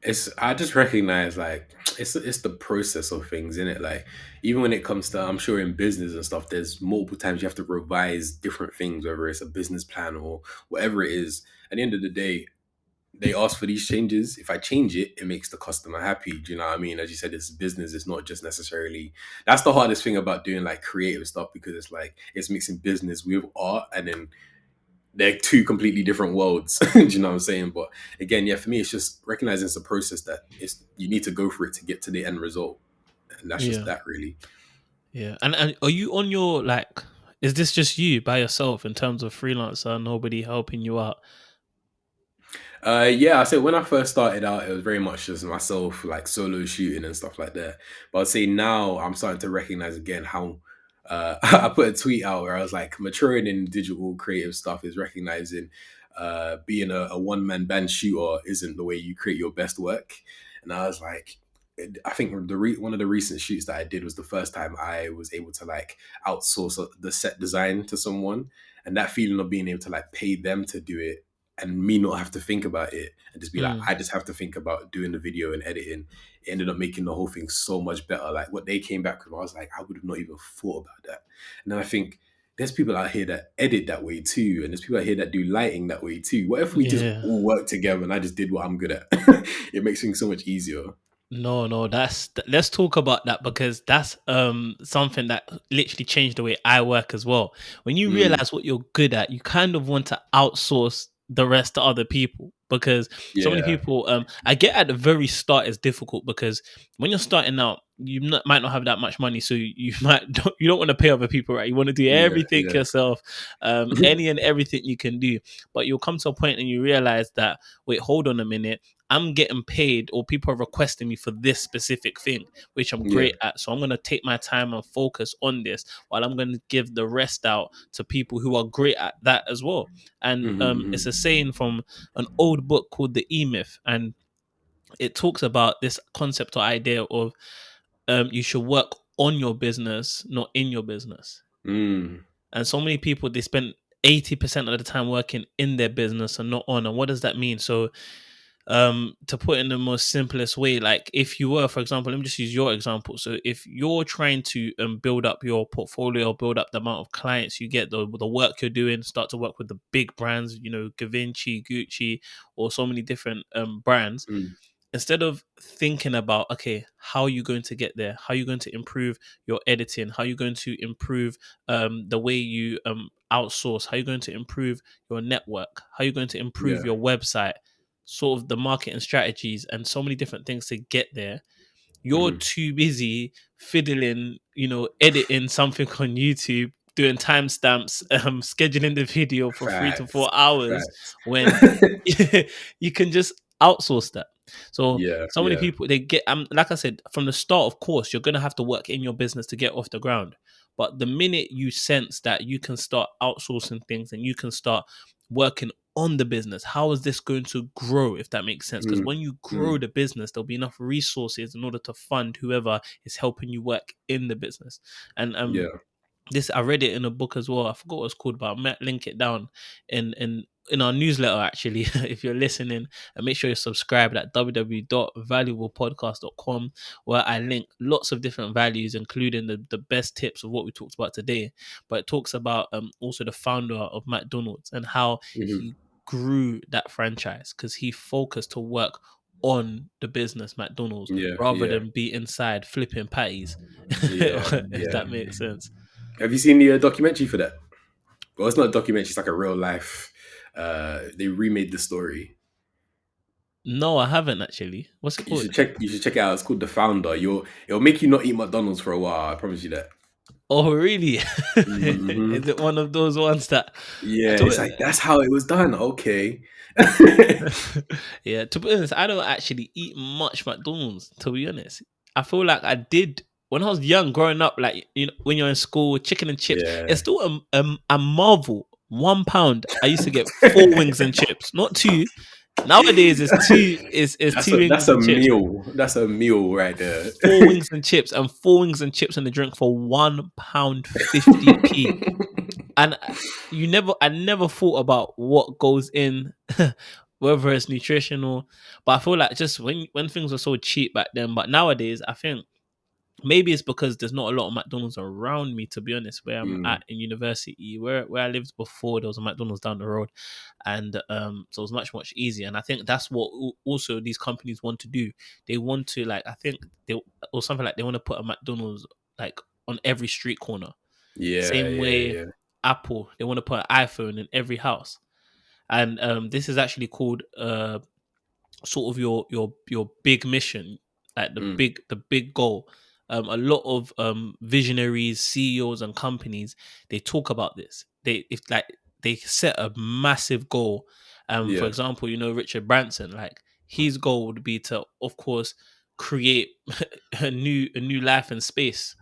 it's I just recognize like it's the process of things in it. Like even when it comes to, I'm sure in business and stuff, there's multiple times you have to revise different things, whether it's a business plan or whatever it is. At the end of the day, they ask for these changes. If I change it, it makes the customer happy. Do you know what I mean? As you said, it's business. It's not just necessarily. That's the hardest thing about doing like creative stuff, because it's like it's mixing business with art, and then they're two completely different worlds. Do you know what I'm saying? But again, yeah, for me, it's just recognizing it's a process that it's you need to go through it to get to the end result, and that's just Yeah, that really. yeah. And are you on your like? Is this just you by yourself in terms of freelancer? Nobody helping you out? Yeah, I said when I first started out, it was very much just myself, like solo shooting and stuff like that. But I'd say now I'm starting to recognize again how I put a tweet out where I was like, maturing in digital creative stuff is recognizing being a one man band shooter isn't the way you create your best work. And I was like, I think one of the recent shoots that I did was the first time I was able to like outsource the set design to someone, and that feeling of being able to like pay them to do it and me not have to think about it and just be like, Mm, I just have to think about doing the video and editing. It ended up making the whole thing so much better. Like what they came back with, I was like, I would have not even thought about that. And then I think there's people out here that edit that way too, and there's people out here that do lighting that way too. What if we just yeah. all work together and I just did what I'm good at? It makes things so much easier. No, let's talk about that because that's something that literally changed the way I work as well. When you Mm, realize what you're good at, you kind of want to outsource the rest to other people because so many yeah, people I get at the very start is difficult because when you're starting out, might not have that much money, so you you don't want to pay other people, right? You want to do yeah, everything yeah, yourself, any and everything you can do, but you'll come to a point and you realize that wait, hold on a minute, I'm getting paid or people are requesting me for this specific thing, which I'm yeah. great at. So I'm going to take my time and focus on this while I'm going to give the rest out to people who are great at that as well. And Hmm, it's hmm. a saying from an old book called The E Myth. And it talks about this concept or idea of you should work on your business, not in your business. Mm, And so many people, they spend 80% of the time working in their business and not on. And what does that mean? So to put in the most simplest way, like if you were, for example, let me just use your example. So if you're trying to build up your portfolio, build up the amount of clients you get, the work you're doing, start to work with the big brands, you know, Gavinci, Gucci, or so many different brands, mm, instead of thinking about, okay, how are you going to get there, how are you going to improve your editing, how are you going to improve the way you outsource, how are you going to improve your network, how are you going to improve yeah. your website, sort of the marketing strategies and so many different things to get there, you're Hmm. too busy fiddling, you know, editing something on YouTube, doing timestamps, scheduling the video for three to Facts, four hours facts. when you can just outsource that. So Yeah, so many yeah. people they get like I said, from the start, of course, you're gonna have to work in your business to get off the ground. But the minute you sense that you can start outsourcing things and you can start working on the business, how is this going to grow, if that makes sense? Because Mm, when you grow mm, the business, there'll be enough resources in order to fund whoever is helping you work in the business. And yeah. this, I read it in a book as well. I forgot what it's called, but I might link it down in in our newsletter actually, if you're listening, and make sure you're subscribed at www.valuablepodcast.com, where I link lots of different values, including the best tips of what we talked about today. But it talks about also the founder of McDonald's and how Mhm. he grew that franchise because he focused to work on the business McDonald's Yeah, rather yeah, than be inside flipping patties, yeah, if yeah. that makes sense. Have you seen the documentary for that? Well, it's not a documentary; it's like a real life. They remade the story. No, I haven't actually. What's it You called? should check. You should check it out. It's called The Founder. It'll make you not eat McDonald's for a while. I promise you that. Oh, really? Hmm. Is it one of those ones that Yeah, to it's like that's how it was done. Okay. yeah, to be honest, I don't actually eat much McDonald's, to be honest. I feel like I did when I was young, growing up, like when you're in school, chicken and chips. Yeah. It's still a marvel. £1. I used to get four wings and chips, not two. Nowadays it's it's two That's wings a and chips. meal. That's a meal right there. Four wings and chips and four wings and chips and a drink for £1.50p. And I never thought about what goes in, whether it's nutritional. But I feel like just when things were so cheap back then, but nowadays I think maybe it's because there's not a lot of McDonald's around me, to be honest, where I'm Mm, at in university. Where I lived before, there was a McDonald's down the road, and so it was much easier. And I think that's what also these companies want to do. They want to, like, I think they, or something like, they want to put a McDonald's like on every street corner. yeah, Same yeah, way yeah. Apple, they want to put an iPhone in every house. And this is actually called sort of your big mission, like Mm, the big goal. A lot of visionaries, CEOs, and companies, they talk about this. They set a massive goal. For yeah. example, Richard Branson, like his goal would be to, of course, create a new life in space.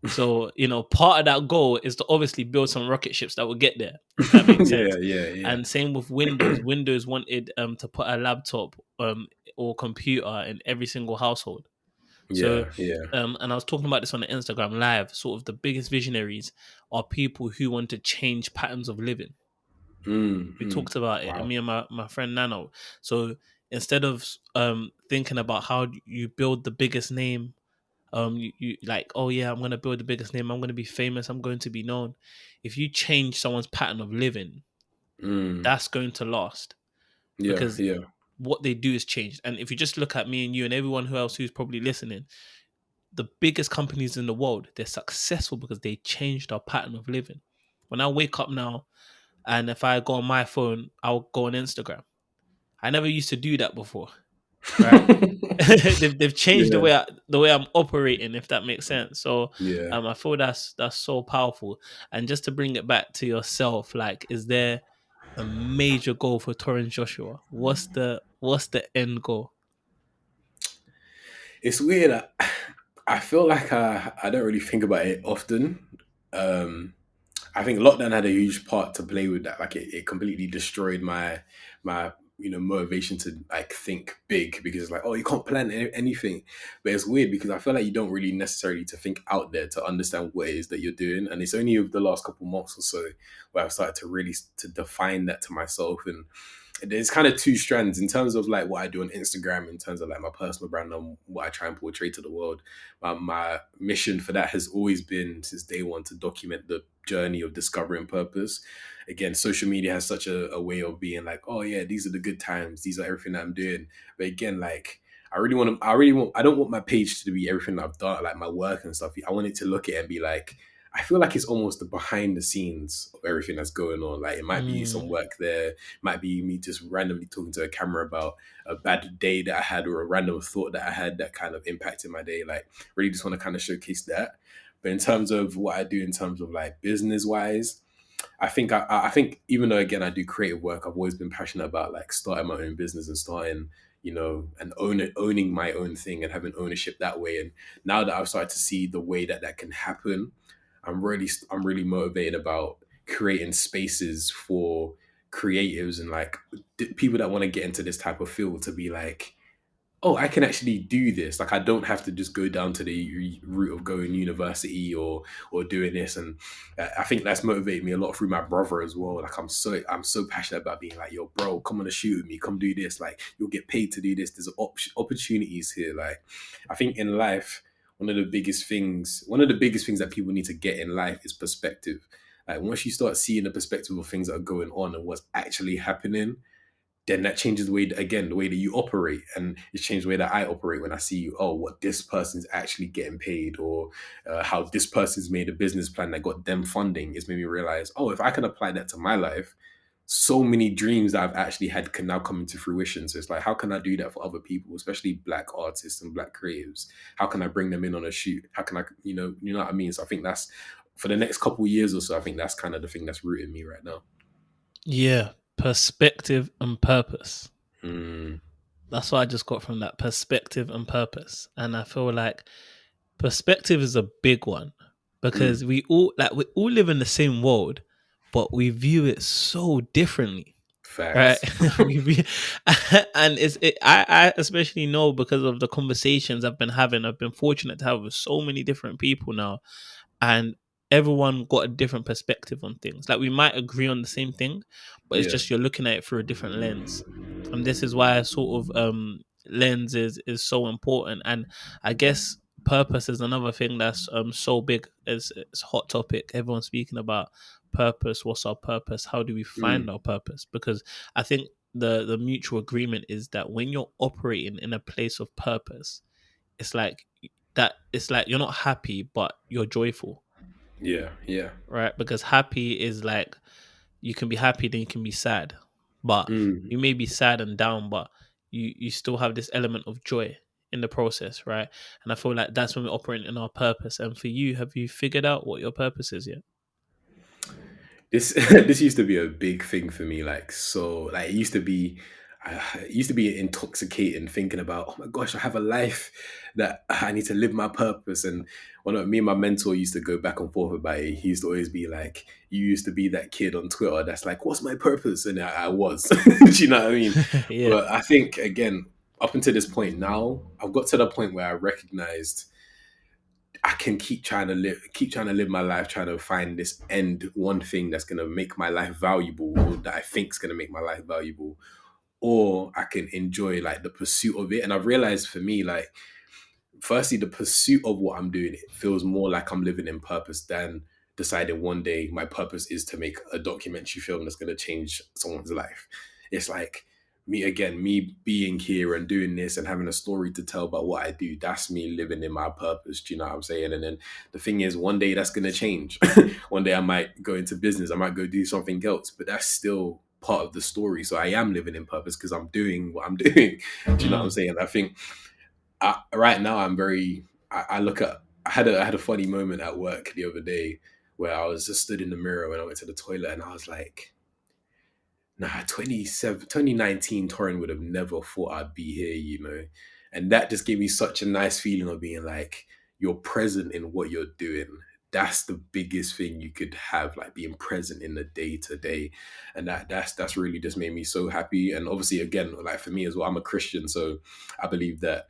So, part of that goal is to obviously build some rocket ships that will get there, if that makes Yeah, sense. yeah, yeah. And same with Windows. Windows wanted to put a laptop or computer in every single household. So, Yeah, yeah. and I was talking about this on the Instagram live. Sort of the biggest visionaries are people who want to change patterns of living. Mm, We mm. talked about it, and Wow. me and my friend Nano. So instead of thinking about how you build the biggest name, you like, oh yeah, I'm gonna build the biggest name, I'm gonna be famous, I'm going to be known. If you change someone's pattern of living, Mm. that's going to last, Yeah, because yeah. what they do is changed. And if you just look at me and you and everyone who else who's probably listening, the biggest companies in the world, they're successful because they changed our pattern of living. When I wake up now, and if I go on my phone, I'll go on Instagram. I never used to do that before, right? they've changed Yeah, the way I'm operating, if that makes sense. So yeah. I feel that's so powerful. And just to bring it back to yourself, like, is there a major goal for Torrin Joshua? What's the end goal? It's weird. I feel like I don't really think about it often. Um, I think lockdown had a huge part to play with that. Like it completely destroyed my motivation to like think big, because it's like, oh, you can't plan anything. But it's weird because I feel like you don't really necessarily to think out there to understand what it is that you're doing. And it's only over the last couple months or so where I've started to really to define that to myself. And there's kind of two strands in terms of like what I do on Instagram, in terms of like my personal brand and what I try and portray to the world. My mission for that has always been since day one to document the journey of discovery and purpose. Again, social media has such a way of being like, oh yeah, these are the good times, these are everything that I'm doing. But again, like I don't want my page to be everything that I've done, like my work and stuff. I want it to look at it and be like, I feel like it's almost the behind the scenes of everything that's going on. Like it might be some Mm, work there, might be me just randomly talking to a camera about a bad day that I had or a random thought that I had that kind of impacted my day. Like really just want to kind of showcase that. But in terms of what I do in terms of like business wise, I think even though again I do creative work, I've always been passionate about like starting my own business and starting, and owning my own thing and having ownership that way. And now that I've started to see the way that that can happen, I'm really motivated about creating spaces for creatives and like people that want to get into this type of field to be like, oh, I can actually do this. Like I don't have to just go down to the route of going university or doing this. And I think that's motivated me a lot through my brother as well. Like I'm so passionate about being like, yo, bro, come on a shoot with me, come do this. Like you'll get paid to do this. There's opportunities here. Like I think in life, one of the biggest things that people need to get in life is perspective. Like once you start seeing the perspective of things that are going on and what's actually happening, then that changes the way that you operate, and it changed the way that I operate when I see, oh, what this person's actually getting paid, or how this person's made a business plan that got them funding. It's made me realize, oh, if I can apply that to my life, so many dreams that I've actually had can now come into fruition. So it's like, how can I do that for other people, especially black artists and black creatives? How can I bring them in on a shoot? How can I, you know what I mean? So I think that's for the next couple of years or so. I think that's kind of the thing that's rooting me right now. Yeah, perspective and purpose. Mm, That's what I just got from that, perspective and purpose. And I feel like perspective is a big one mm, because we all live in the same world, but we view it so differently. Right. facts. And I especially know because of the conversations I've been having. I've been fortunate to have with so many different people now, and everyone got a different perspective on things. Like we might agree on the same thing, but it's Yeah. just you're looking at it through a different lens. And this is why sort of lens is so important. And I guess purpose is another thing that's so big. It's a hot topic. Everyone's speaking about purpose. What's our purpose? How do we find Mm, our purpose? Because I think the mutual agreement is that when you're operating in a place of purpose, it's like it's like you're not happy but you're joyful, yeah, yeah. right? Because happy is like you can be happy, then you can be sad, but Mm. you may be sad and down, but you still have this element of joy in the process, right? And I feel like that's when we're operating in our purpose. And for you, have you figured out what your purpose is yet? This this used to be a big thing for me. Like so, like it used to be intoxicating thinking about. Oh my gosh, I have a life that I need to live my purpose. And me and my mentor used to go back and forth about it. He used to always be like, "You used to be that kid on Twitter that's like, what's my purpose?" And I was. Do you know what I mean? Yeah. But I think again, up until this point now, I've got to the point where I recognized I can keep trying to live my life, trying to find this end one thing that's gonna make my life valuable, or that I think is gonna make my life valuable, or I can enjoy like the pursuit of it. And I've realized for me, like, firstly, the pursuit of what I'm doing, it feels more like I'm living in purpose than deciding one day my purpose is to make a documentary film that's going to change someone's life. It's like me being here and doing this and having a story to tell about what I do. That's me living in my purpose. Do you know what I'm saying? And then the thing is, one day that's going to change. One day I might go into business, I might go do something else, but that's still part of the story. So I am living in purpose because I'm doing what I'm doing. Do you know what I'm Mm. saying? I think right now I'm very. I look at. I had a funny moment at work the other day where I was just stood in the mirror when I went to the toilet and I was like, nah, 2019 Torrin would have never thought I'd be here, you know. And that just gave me such a nice feeling of being like, you're present in what you're doing. That's the biggest thing you could have, like being present in the day to day. And that's really just made me so happy. And obviously, again, like for me as well, I'm a Christian. So I believe that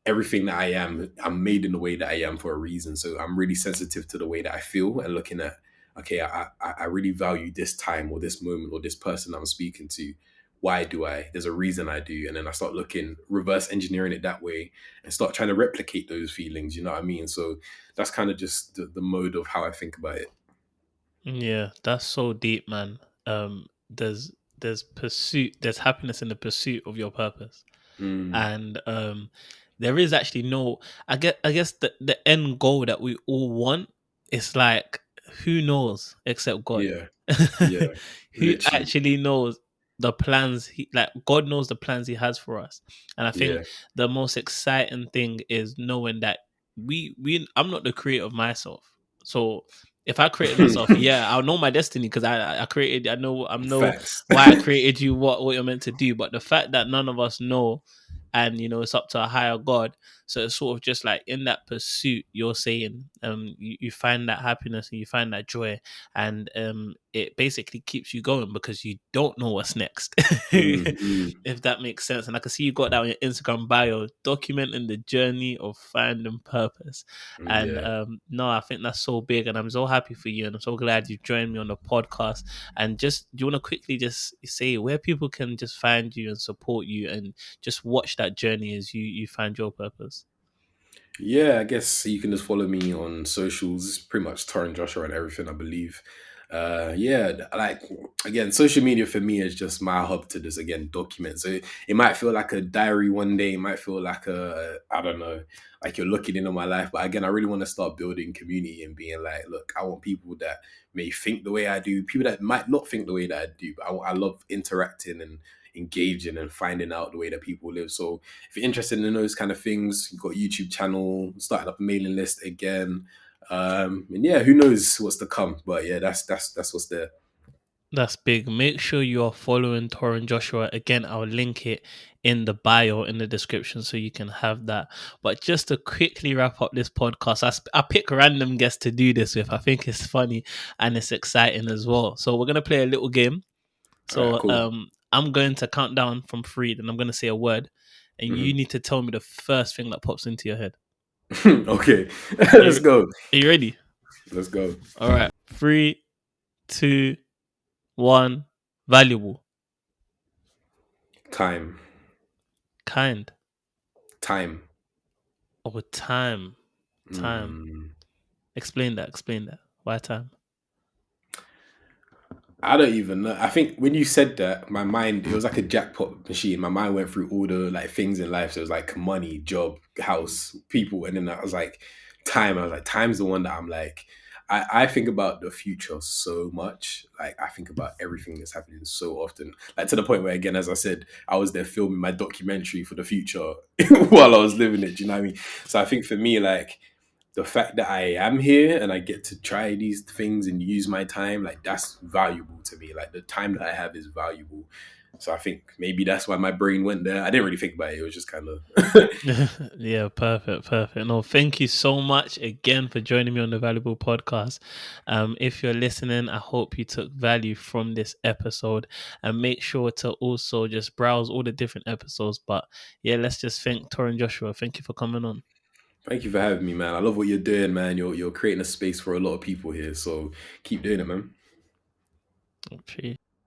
everything that I am, I'm made in the way that I am for a reason. So I'm really sensitive to the way that I feel and looking at, okay, I really value this time or this moment or this person I'm speaking to. Why do I? There's a reason I do. And then I start looking, reverse engineering it that way and start trying to replicate those feelings. You know what I mean? So that's kind of just the mode of how I think about it. Yeah, that's so deep, man. There's pursuit, there's happiness in the pursuit of your purpose. Mm, And there is actually no, I guess the end goal that we all want is like, who knows except God. yeah, yeah, Who literally. actually knows the plans like God knows the plans he has for us. And I think Yeah. the most exciting thing is knowing that we I'm not the creator of myself. So if I created myself, yeah, I'll know my destiny because I created. I know Facts. why I created you, what you're meant to do. But the fact that none of us know and it's up to a higher God. So it's sort of just like in that pursuit, you're saying, you find that happiness and you find that joy, and it basically keeps you going because you don't know what's next. If that makes sense. And I can see you got that on your Instagram bio, documenting the journey of finding purpose. And Yeah. no, I think that's so big, and I'm so happy for you, and I'm so glad you joined me on the podcast. And just, do you want to quickly just say where people can just find you and support you and just watch that journey as you find your purpose? Yeah, I guess you can just follow me on socials. It's pretty much Torrin Joshua and everything, I believe. Yeah, like again, social media for me is just my hub to just again document. So it might feel like a diary one day, it might feel like I don't know, like you're looking into my life. But again, I really want to start building community and being like, look, I want people that may think the way I do, people that might not think the way that I do, but I love interacting and engaging and finding out the way that people live. So if you're interested in those kind of things, you've got a YouTube channel, starting up a mailing list again. And yeah, who knows what's to come? But yeah, that's what's there. That's big. Make sure you are following Torrin Joshua. Again, I'll link it in the bio, in the description, so you can have that. But just to quickly wrap up this podcast, I pick random guests to do this with. I think it's funny and it's exciting as well. So we're going to play a little game. All right, So cool. I'm going to count down from 3, then I'm going to say a word, and you Mhm. need to tell me the first thing that pops into your head. Okay, Are let's you, go. are you ready? Let's go. All right. 3, 2, 1. Valuable. Time, Kind. time. Oh, time. Time. Mm. Explain that. Explain that. Why time? I don't even know. I think when you said that, my mind, it was like a jackpot machine. My mind went through all the like things in life. So it was like money, job, house, people. And then I was like, time. I was like, time's the one that I'm like, I think about the future so much. Like I think about everything that's happening so often. Like to the point where again, as I said, I was there filming my documentary for the future while I was living it. Do you know what I mean? So I think for me, like the fact that I am here and I get to try these things and use my time, like that's valuable to me. Like the time that I have is valuable. So I think maybe that's why my brain went there. I didn't really think about it. It was just kind of Yeah, perfect, perfect. No, thank you so much again for joining me on the Valuable Podcast. If you're listening, I hope you took value from this episode, and make sure to also just browse all the different episodes. But yeah, let's just thank Torrin Joshua. Thank you for coming on. Thank you for having me, man. I love what you're doing, man. You're creating a space for a lot of people here. So keep doing it, man. Cheers.